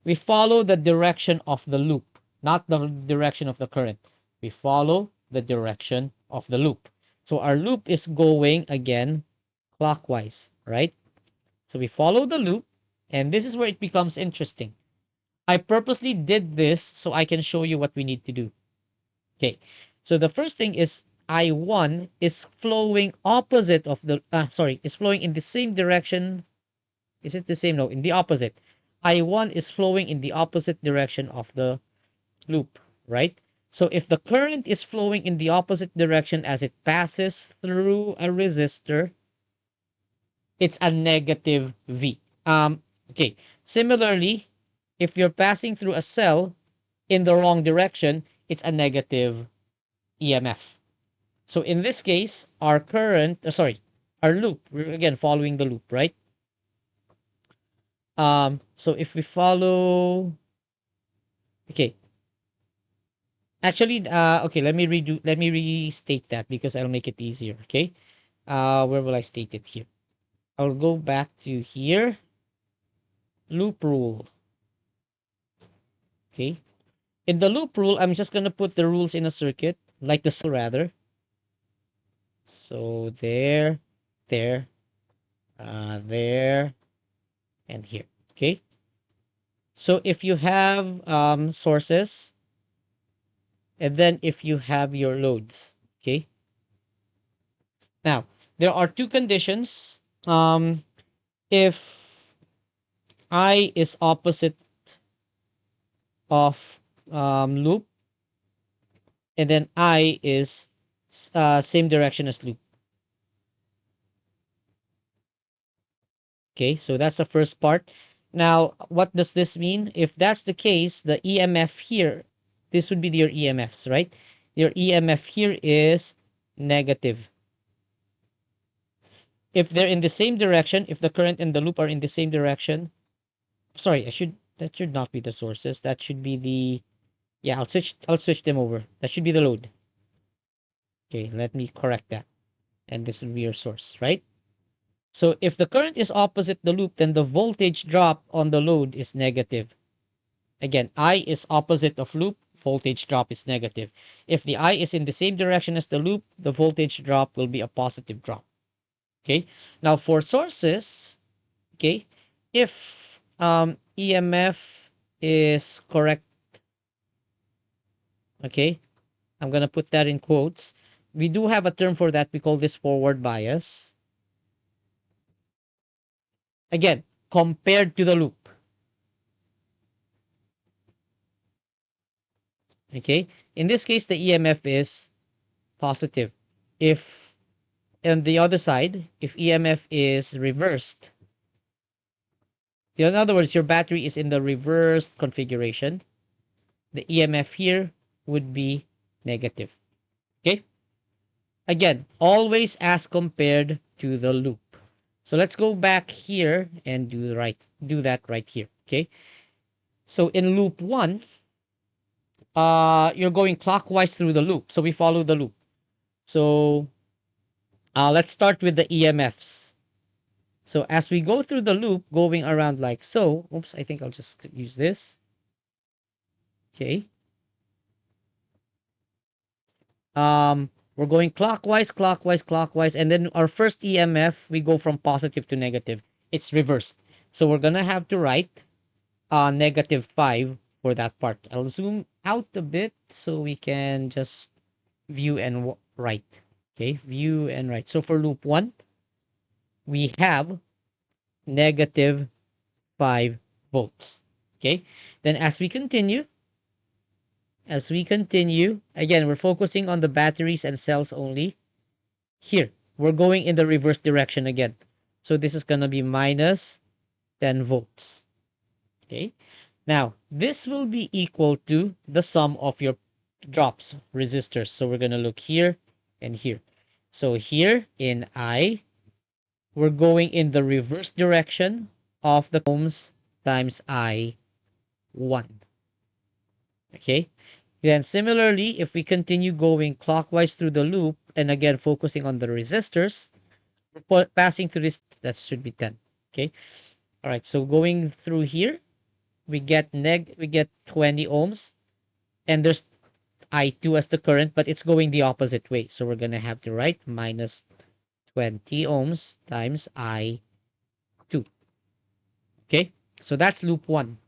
we follow the direction of the loop, not the direction of the current. We follow the direction of the loop. So our loop is going again clockwise, right? So we follow the loop, and this is where it becomes interesting. I purposely did this so I can show you what we need to do. Okay, so the first thing is I1 is flowing opposite of the, is flowing in the same direction. Is it the same? No, in the opposite. I1 is flowing in the opposite direction of the loop, right? So if the current is flowing in the opposite direction as it passes through a resistor, it's a negative V. Okay. Similarly, if you're passing through a cell in the wrong direction, it's a negative EMF. So in this case, our current, our loop, we're again following the loop, right? So if we follow, okay, actually, okay, let me restate that because I'll make it easier, okay? Where will I state it here? I'll go back to here, loop rule, okay? In the loop rule, I'm just going to put the rules in a circuit, like the cell rather. So there, there, there, and here, okay? So if you have sources, and then if you have your loads, okay? Now, there are two conditions. If I is opposite of loop, and then I is same direction as loop. Okay, so that's the first part. Now, what does this mean? If that's the case, the EMF here, this would be your EMFs, right? Your EMF here is negative. If they're in the same direction, if the current and the loop are in the same direction, sorry, that should not be the sources. That should be the, yeah, I'll switch them over. That should be the load. Okay, let me correct that. And this will be your source, right? So if the current is opposite the loop, then the voltage drop on the load is negative. Again, I is opposite of loop, voltage drop is negative. If the I is in the same direction as the loop, the voltage drop will be a positive drop. Okay. Now for sources, okay, if EMF is correct, okay, I'm gonna put that in quotes. We do have a term for that. We call this forward bias. Again, compared to the loop. Okay. In this case, the EMF is positive. If on the other side, if EMF is reversed, in other words, your battery is in the reversed configuration, the EMF here would be negative. Okay. Again, always as compared to the loop. So let's go back here and do that right here. Okay. So in loop one, you're going clockwise through the loop. So we follow the loop. So let's start with the EMFs. So as we go through the loop, going around like so, oops, I think I'll just use this. Okay. We're going clockwise, clockwise, clockwise, and then our first EMF, we go from positive to negative. It's reversed. So we're gonna have to write -5 for that part. I'll zoom out a bit so we can just view and write. Okay, view and write. So for loop one, we have -5 volts. Okay, then as we continue, again, we're focusing on the batteries and cells only. Here, we're going in the reverse direction again. So this is going to be minus 10 volts. Okay. Now, this will be equal to the sum of your drops, resistors. So we're going to look here and here. So here in I, we're going in the reverse direction of the ohms times I1. Okay. Then similarly, if we continue going clockwise through the loop, and again focusing on the resistors, we're passing through this, that should be 10. Okay. All right. So going through here, we get 20 ohms, and there's I2 as the current, but it's going the opposite way. So we're gonna have to write minus 20 ohms times I2. Okay. So that's loop one.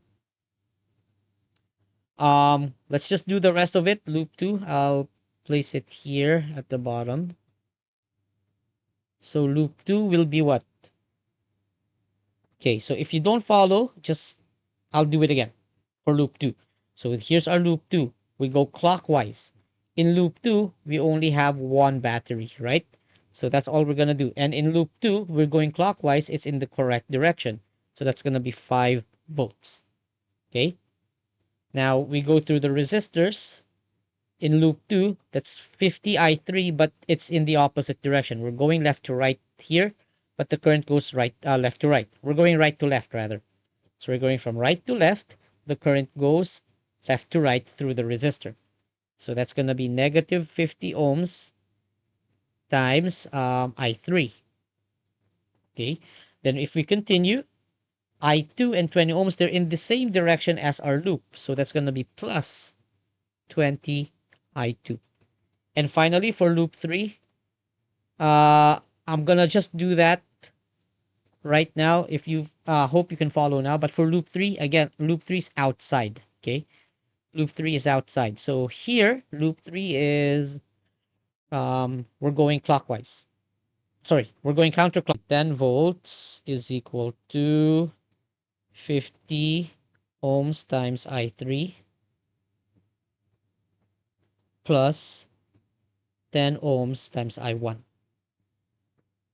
Let's just do the rest of it. Loop two, I'll place it here at the bottom. So loop two will be what? Okay, so if you don't follow, just I'll do it again for loop two. So here's our loop two. We go clockwise. In loop two, we only have one battery, right? So that's all we're gonna do. And in loop two, we're going clockwise. It's in the correct direction. So that's gonna be 5 volts. Okay. Now we go through the resistors. In loop 2, that's 50 I3, but it's in the opposite direction. We're going left to right here, but the current goes left to right. We're going right to left, rather. So we're going from right to left. The current goes left to right through the resistor. So that's going to be negative 50 ohms times I3. Okay. Then if we continue, I2 and 20 ohms, they're in the same direction as our loop. So that's going to be plus 20 I2. And finally, for loop 3, I'm gonna just do that right now. If you hope you can follow now. But for loop 3, again, loop 3 is outside. Okay, loop 3 is outside. So here, loop 3 is we're going clockwise. Sorry, we're going counterclockwise. 10 volts is equal to 50 ohms times I3. plus 10 ohms times I1.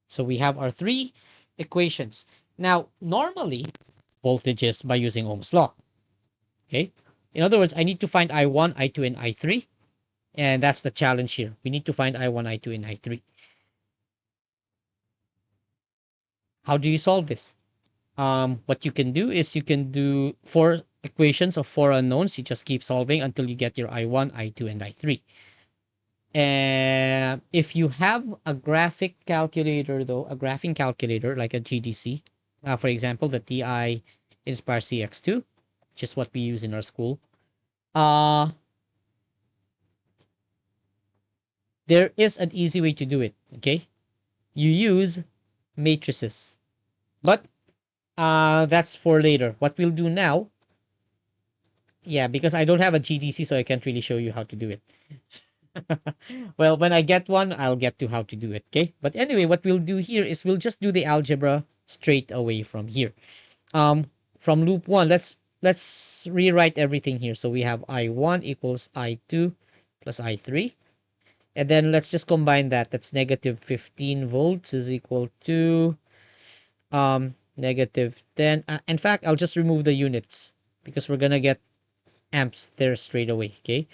So we have our three equations. Now, normally, voltages by using Ohm's law. Okay. In other words, I need to find I1, I2, and I3. And that's the challenge here. We need to find I1, I2, and I3. How do you solve this? What you can do is you can do four equations of four unknowns. You just keep solving until you get your I1, I2, and I3. And if you have a graphic calculator, though, a graphing calculator like a GDC, for example, the TI Inspire CX2, which is what we use in our school, uh, there is an easy way to do it. Okay, you use matrices, but that's for later. What we'll do now, yeah, because I don't have a GDC, so I can't really show you how to do it. Well, when I get one, I'll get to how to do it, okay? But anyway, what we'll do here is we'll just do the algebra straight away from here. From loop 1, let's rewrite everything here. So we have I1 equals I2 plus I3. And then let's just combine that. That's negative 15 volts is equal to negative 10. In fact, I'll just remove the units because we're going to get amps there straight away, okay?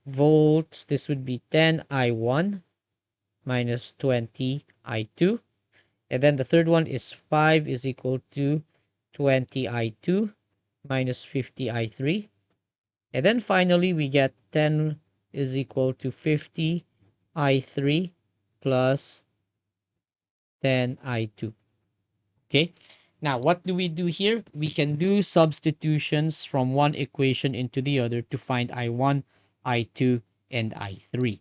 Volts, this would be 10 I1 minus 20 I2. And then the third one is 5 is equal to 20 I2 minus 50 I3. And then finally, we get 10 is equal to 50 I3 plus 10 I2. Okay. Now, what do we do here? We can do substitutions from one equation into the other to find I1, I2, and I3.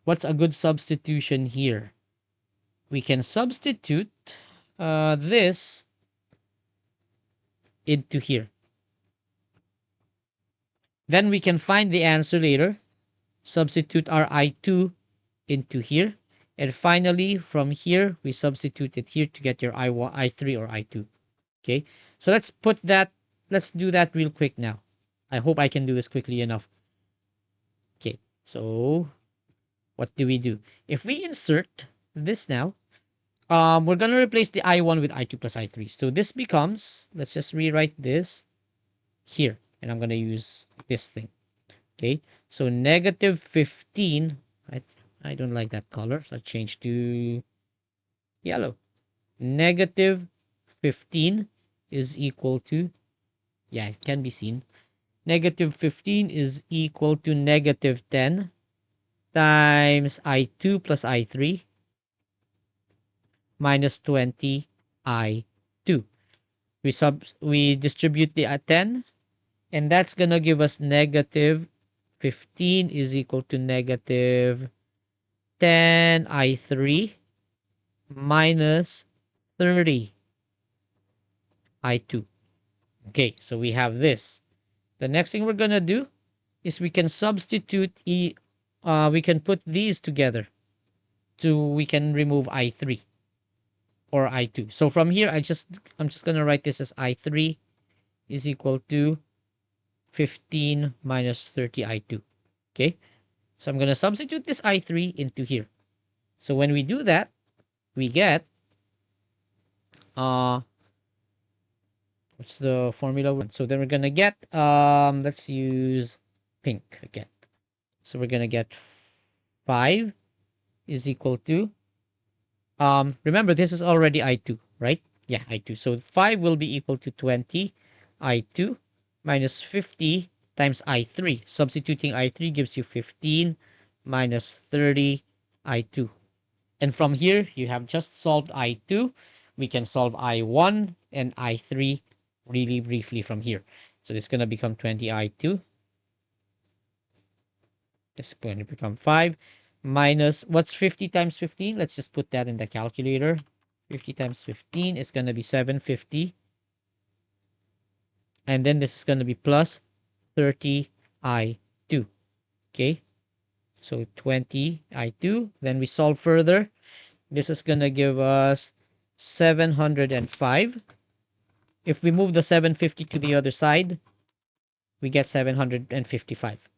What's a good substitution here? We can substitute this into here. Then we can find the answer later. Substitute our I2 into here. And finally, from here, we substitute it here to get your I1, I3, or I2. Okay, so let's do that real quick now. I hope I can do this quickly enough. Okay, so what do we do? If we insert this now, we're going to replace the I1 with I2 plus I3. So this becomes, let's just rewrite this here. And I'm going to use this thing. Okay, so negative 15. I don't like that color. Let's change to yellow. Negative 15 is equal to, yeah, it can be seen. Negative 15 is equal to negative 10 times I2 plus I3 minus 20 I2. We distribute the 10, and that's going to give us negative 15 is equal to negative 10 I3 minus 30 I2. Okay, so we have this. The next thing we're going to do is we can substitute, we can put these together we can remove I3 or I2. So from here, I'm just going to write this as I3 is equal to 15 minus 30 I2. Okay, so I'm going to substitute this I3 into here. So when we do that, we get, what's the formula? So then we're going to get, let's use pink again. So we're going to get 5 is equal to, remember this is already I2, right? Yeah, I2. So 5 will be equal to 20 I2 minus 50 times I3. Substituting I3 gives you 15 minus 30 I2. And from here, you have just solved I2. We can solve I1 and I3 really briefly from here. So this is going to become 20 I2. This is going to become 5 minus, what's 50 times 15? Let's just put that in the calculator. 50 times 15 is going to be 750. And then this is going to be plus 30 I2. Okay. So 20 I2. Then we solve further. This is going to give us 705. If we move the 750 to the other side, we get 755.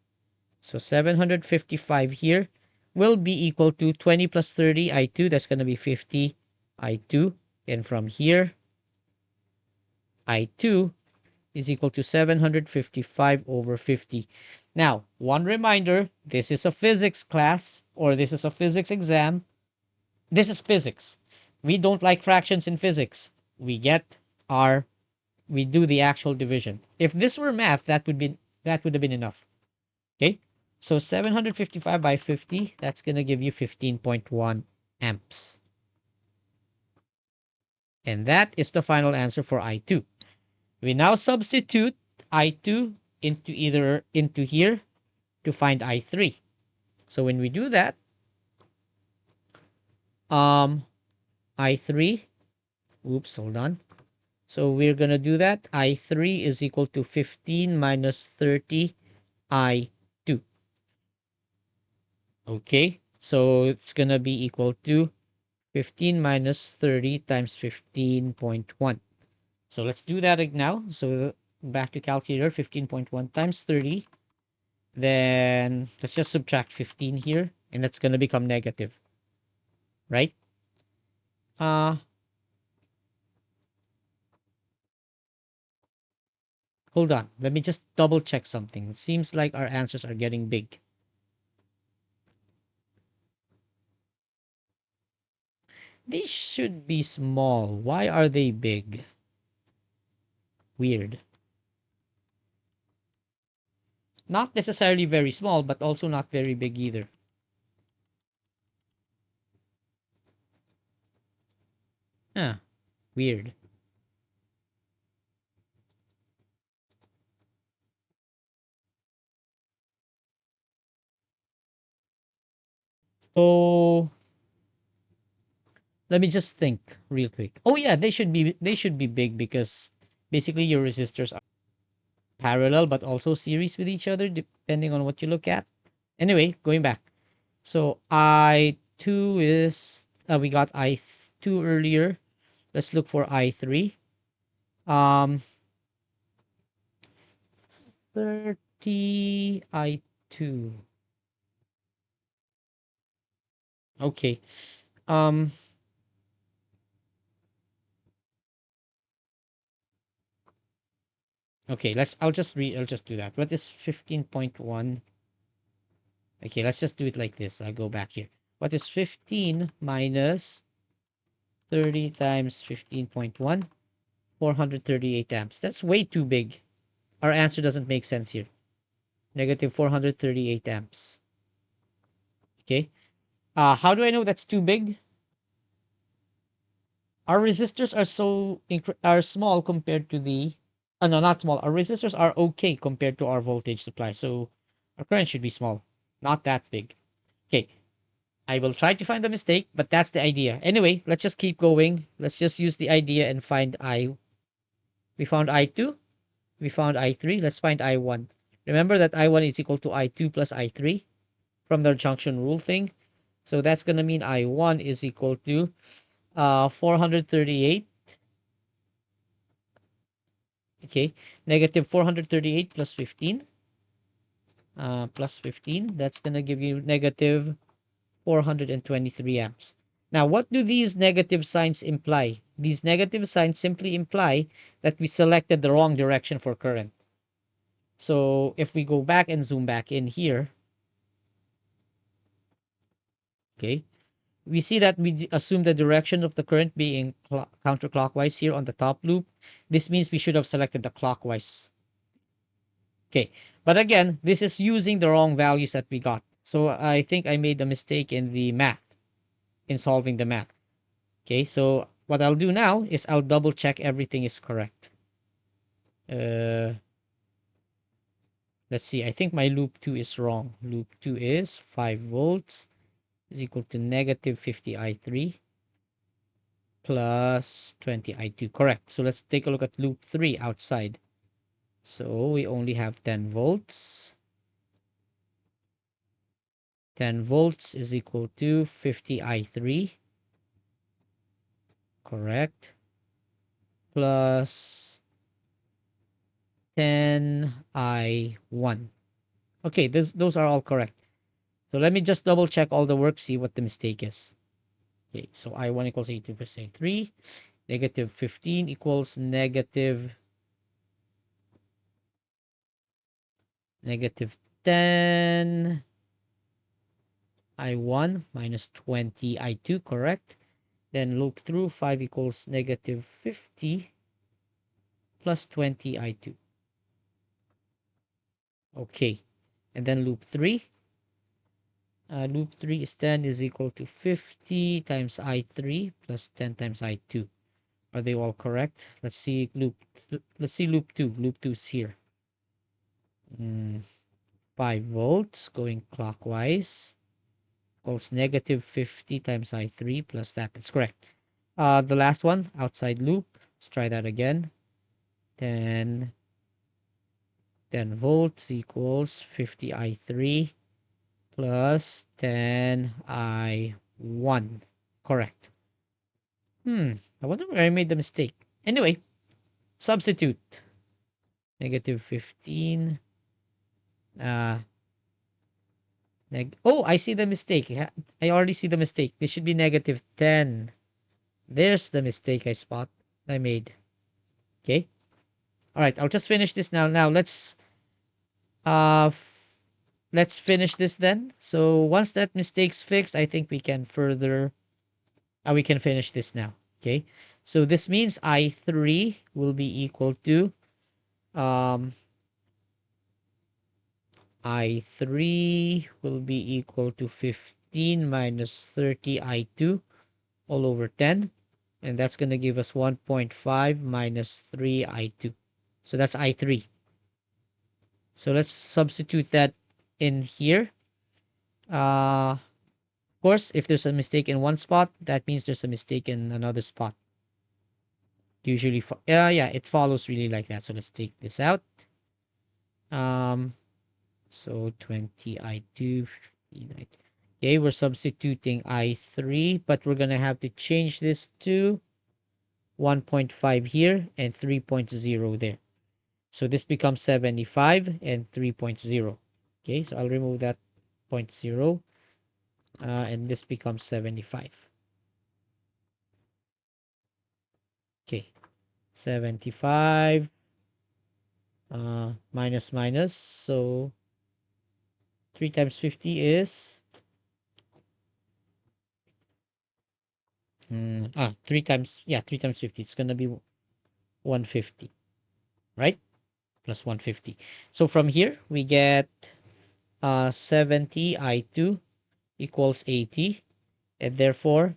So 755 here will be equal to 20 plus 30 I2. That's going to be 50 I2. And from here, I2 is equal to 755 over 50. Now, one reminder, this is a physics class or this is a physics exam. This is physics. We don't like fractions in physics. We get our we do the actual division. If this were math, that would have been enough. Okay? So 755 by 50, that's going to give you 15.1 amps. And that is the final answer for I2. We now substitute I2 into here to find I3. So when we do that, um I3, oops, hold on. So we're going to do that. I3 is equal to 15 minus 30 I2. Okay? So it's going to be equal to 15 minus 30 times 15.1. So let's do that now. So back to calculator, 15.1 times 30. Then let's just subtract 15 here, and that's going to become negative, right? Uh, Hold on. Let me just double check something. It seems like our answers are getting big. They should be small. Why are they big? Weird. Not necessarily very small, but also not very big either. Huh. Weird. So let me just think real quick. Oh yeah, they should be big because basically your resistors are parallel but also series with each other depending on what you look at. Anyway, going back. So I2 is we got I2 earlier. Let's look for I3. Um 30 I2. Okay. Um okay, I'll just do that. What is 15.1? Okay, let's just do it like this. I'll go back here. What is 15 minus 30 times 15.1? 438 amps. That's way too big. Our answer doesn't make sense here. Negative 438 amps. Okay. How do I know that's too big? Our resistors are are small compared to the no, not small. Our resistors are okay compared to our voltage supply. So our current should be small, not that big. Okay. I will try to find the mistake, but that's the idea. Anyway, let's just keep going. Let's just use the idea and find I. We found I2. We found I3. Let's find I1. Remember that I1 is equal to I2 plus I3 from the junction rule thing. So that's going to mean I1 is equal to 438. Okay, negative 438 plus 15. Plus 15. That's going to give you negative 423 amps. Now, what do these negative signs imply? These negative signs simply imply that we selected the wrong direction for current. So if we go back and zoom back in here, okay, we see that we assume the direction of the current being counterclockwise here on the top loop. This means we should have selected the clockwise. Okay, but again, this is using the wrong values that we got. So I think I made a mistake in the math, in solving the math. Okay, so what I'll do now is I'll double check everything is correct. Uh, let's see, I think my loop 2 is wrong. Loop 2 is 5 volts is equal to negative 50 I3 plus 20 I2. Correct. So let's take a look at loop 3 outside. So we only have 10 volts. 10 volts is equal to 50 I3. Correct. Plus 10 I1. Okay, those are all correct. So let me just double check all the work, see what the mistake is. Okay, so I1 equals A2 plus A3. Negative 15 equals negative 10 I1 minus 20 I2, correct? Then loop through 5 equals negative 50 plus 20 I2. Okay, and then loop 3. Loop 3 is 10 is equal to 50 times I3 plus 10 times I2. Are they all correct? Let's see loop 2. Loop 2 is here. 5 volts going clockwise equals negative 50 times I3 plus that. That's correct. The last one, outside loop. Let's try that again. 10 volts equals 50 I3 plus 10 I1. Correct. I wonder where I made the mistake. Anyway, substitute. Negative 15. Uh, oh, I see the mistake. I already see the mistake. This should be negative 10. There's the mistake I made. Okay. All right. I'll just finish this now. Now uh let's finish this then. So once that mistake's fixed, I think we can finish this now. Okay. So this means I3 will be equal to um I3 will be equal to 15 minus 30 I2 all over 10. And that's going to give us 1.5 minus 3 I2. So that's I3. So let's substitute that in here. Of course, if there's a mistake in one spot, that means there's a mistake in another spot. Usually, yeah, it follows really like that. So let's take this out. So 20 I2, 15 I2. Okay, we're substituting I3, but we're going to have to change this to 1.5 here and 3.0 there. So this becomes 75 and 3.0. Okay, so I'll remove that 0.0 and this becomes 75. Okay, 75 minus minus. So 3 times 50 is 3 times, yeah, 3 times 50. It's going to be 150, right? Plus 150. So from here, we get 70 I2 equals 80. And therefore,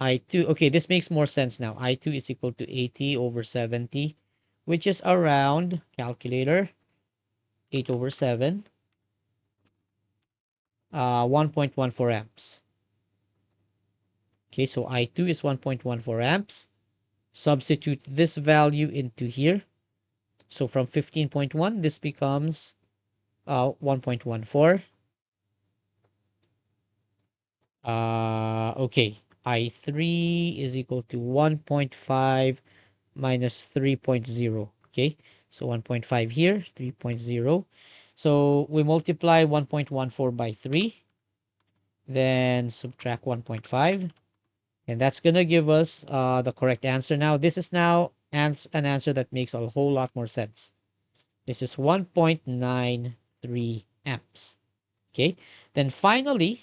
I2, okay, this makes more sense now. I2 is equal to 80 over 70, which is around, calculator, 8 over 7, 1.14 amps. Okay, so I2 is 1.14 amps. Substitute this value into here. So from 15.1, this becomes 1.14. Okay, I3 is equal to 1.5 minus 3.0. Okay, so 1.5 here, 3.0. So we multiply 1.14 by 3, then subtract 1.5, and that's going to give us the correct answer. Now, this is now an answer that makes a whole lot more sense. This is 1.93 amps. Okay, then finally,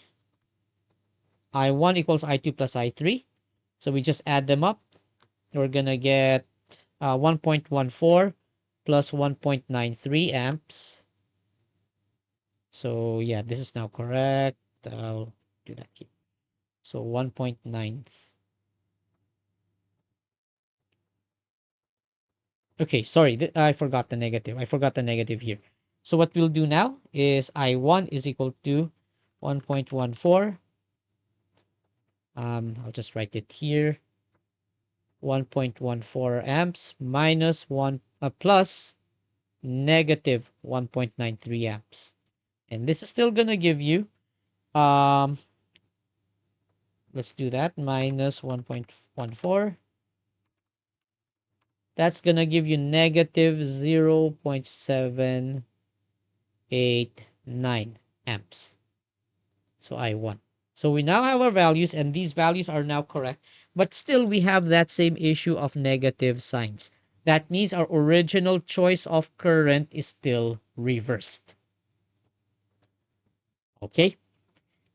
I1 equals I2 plus I3. So we just add them up. We're going to get 1.14 plus 1.93 amps. So yeah, this is now correct. I'll do that here. So 1.9. Okay, sorry, I forgot the negative. I forgot the negative here. So what we'll do now is I1 is equal to 1.14. I'll just write it here. 1.14 amps minus 1 plus negative 1.93 amps. And this is still going to give you, let's do that, minus 1.14. That's going to give you negative 0.78 9 amps. So I1. So we now have our values, and these values are now correct, but still we have that same issue of negative signs. That means our original choice of current is still reversed. Okay?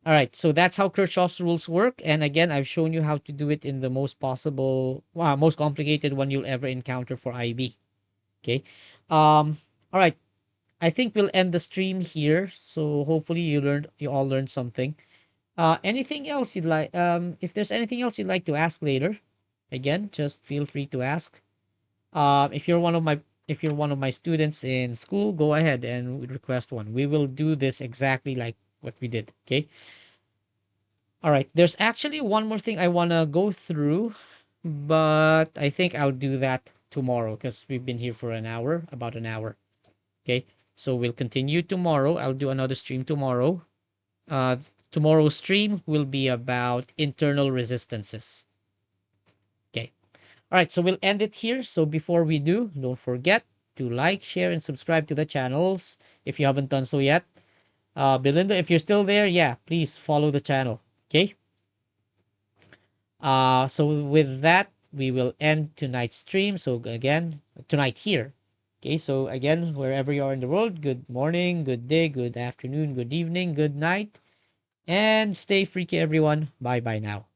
All right, so that's how Kirchhoff's rules work. And again, I've shown you how to do it in the most possible, most complicated one you'll ever encounter for IB. Okay. All right. I think we'll end the stream here. So hopefully you all learned something. Anything else you'd like? If there's anything else you'd like to ask later, again, just feel free to ask. If you're one of my students in school, go ahead and request one. We will do this exactly like what we did. Okay. All right. There's actually one more thing I wanna go through, but I think I'll do that tomorrow because we've been here for an hour, about an hour. Okay. So we'll continue tomorrow. I'll do another stream tomorrow. Uh, Tomorrow's stream will be about internal resistances. Okay. All right. So we'll end it here. So before we do, don't forget to like, share, and subscribe to the channels if you haven't done so yet. Belinda, if you're still there, yeah, please follow the channel. Okay. So with that, we will end tonight's stream. So again, tonight here. Okay, so again, wherever you are in the world, good morning, good day, good afternoon, good evening, good night, and stay freaky, everyone. Bye bye now.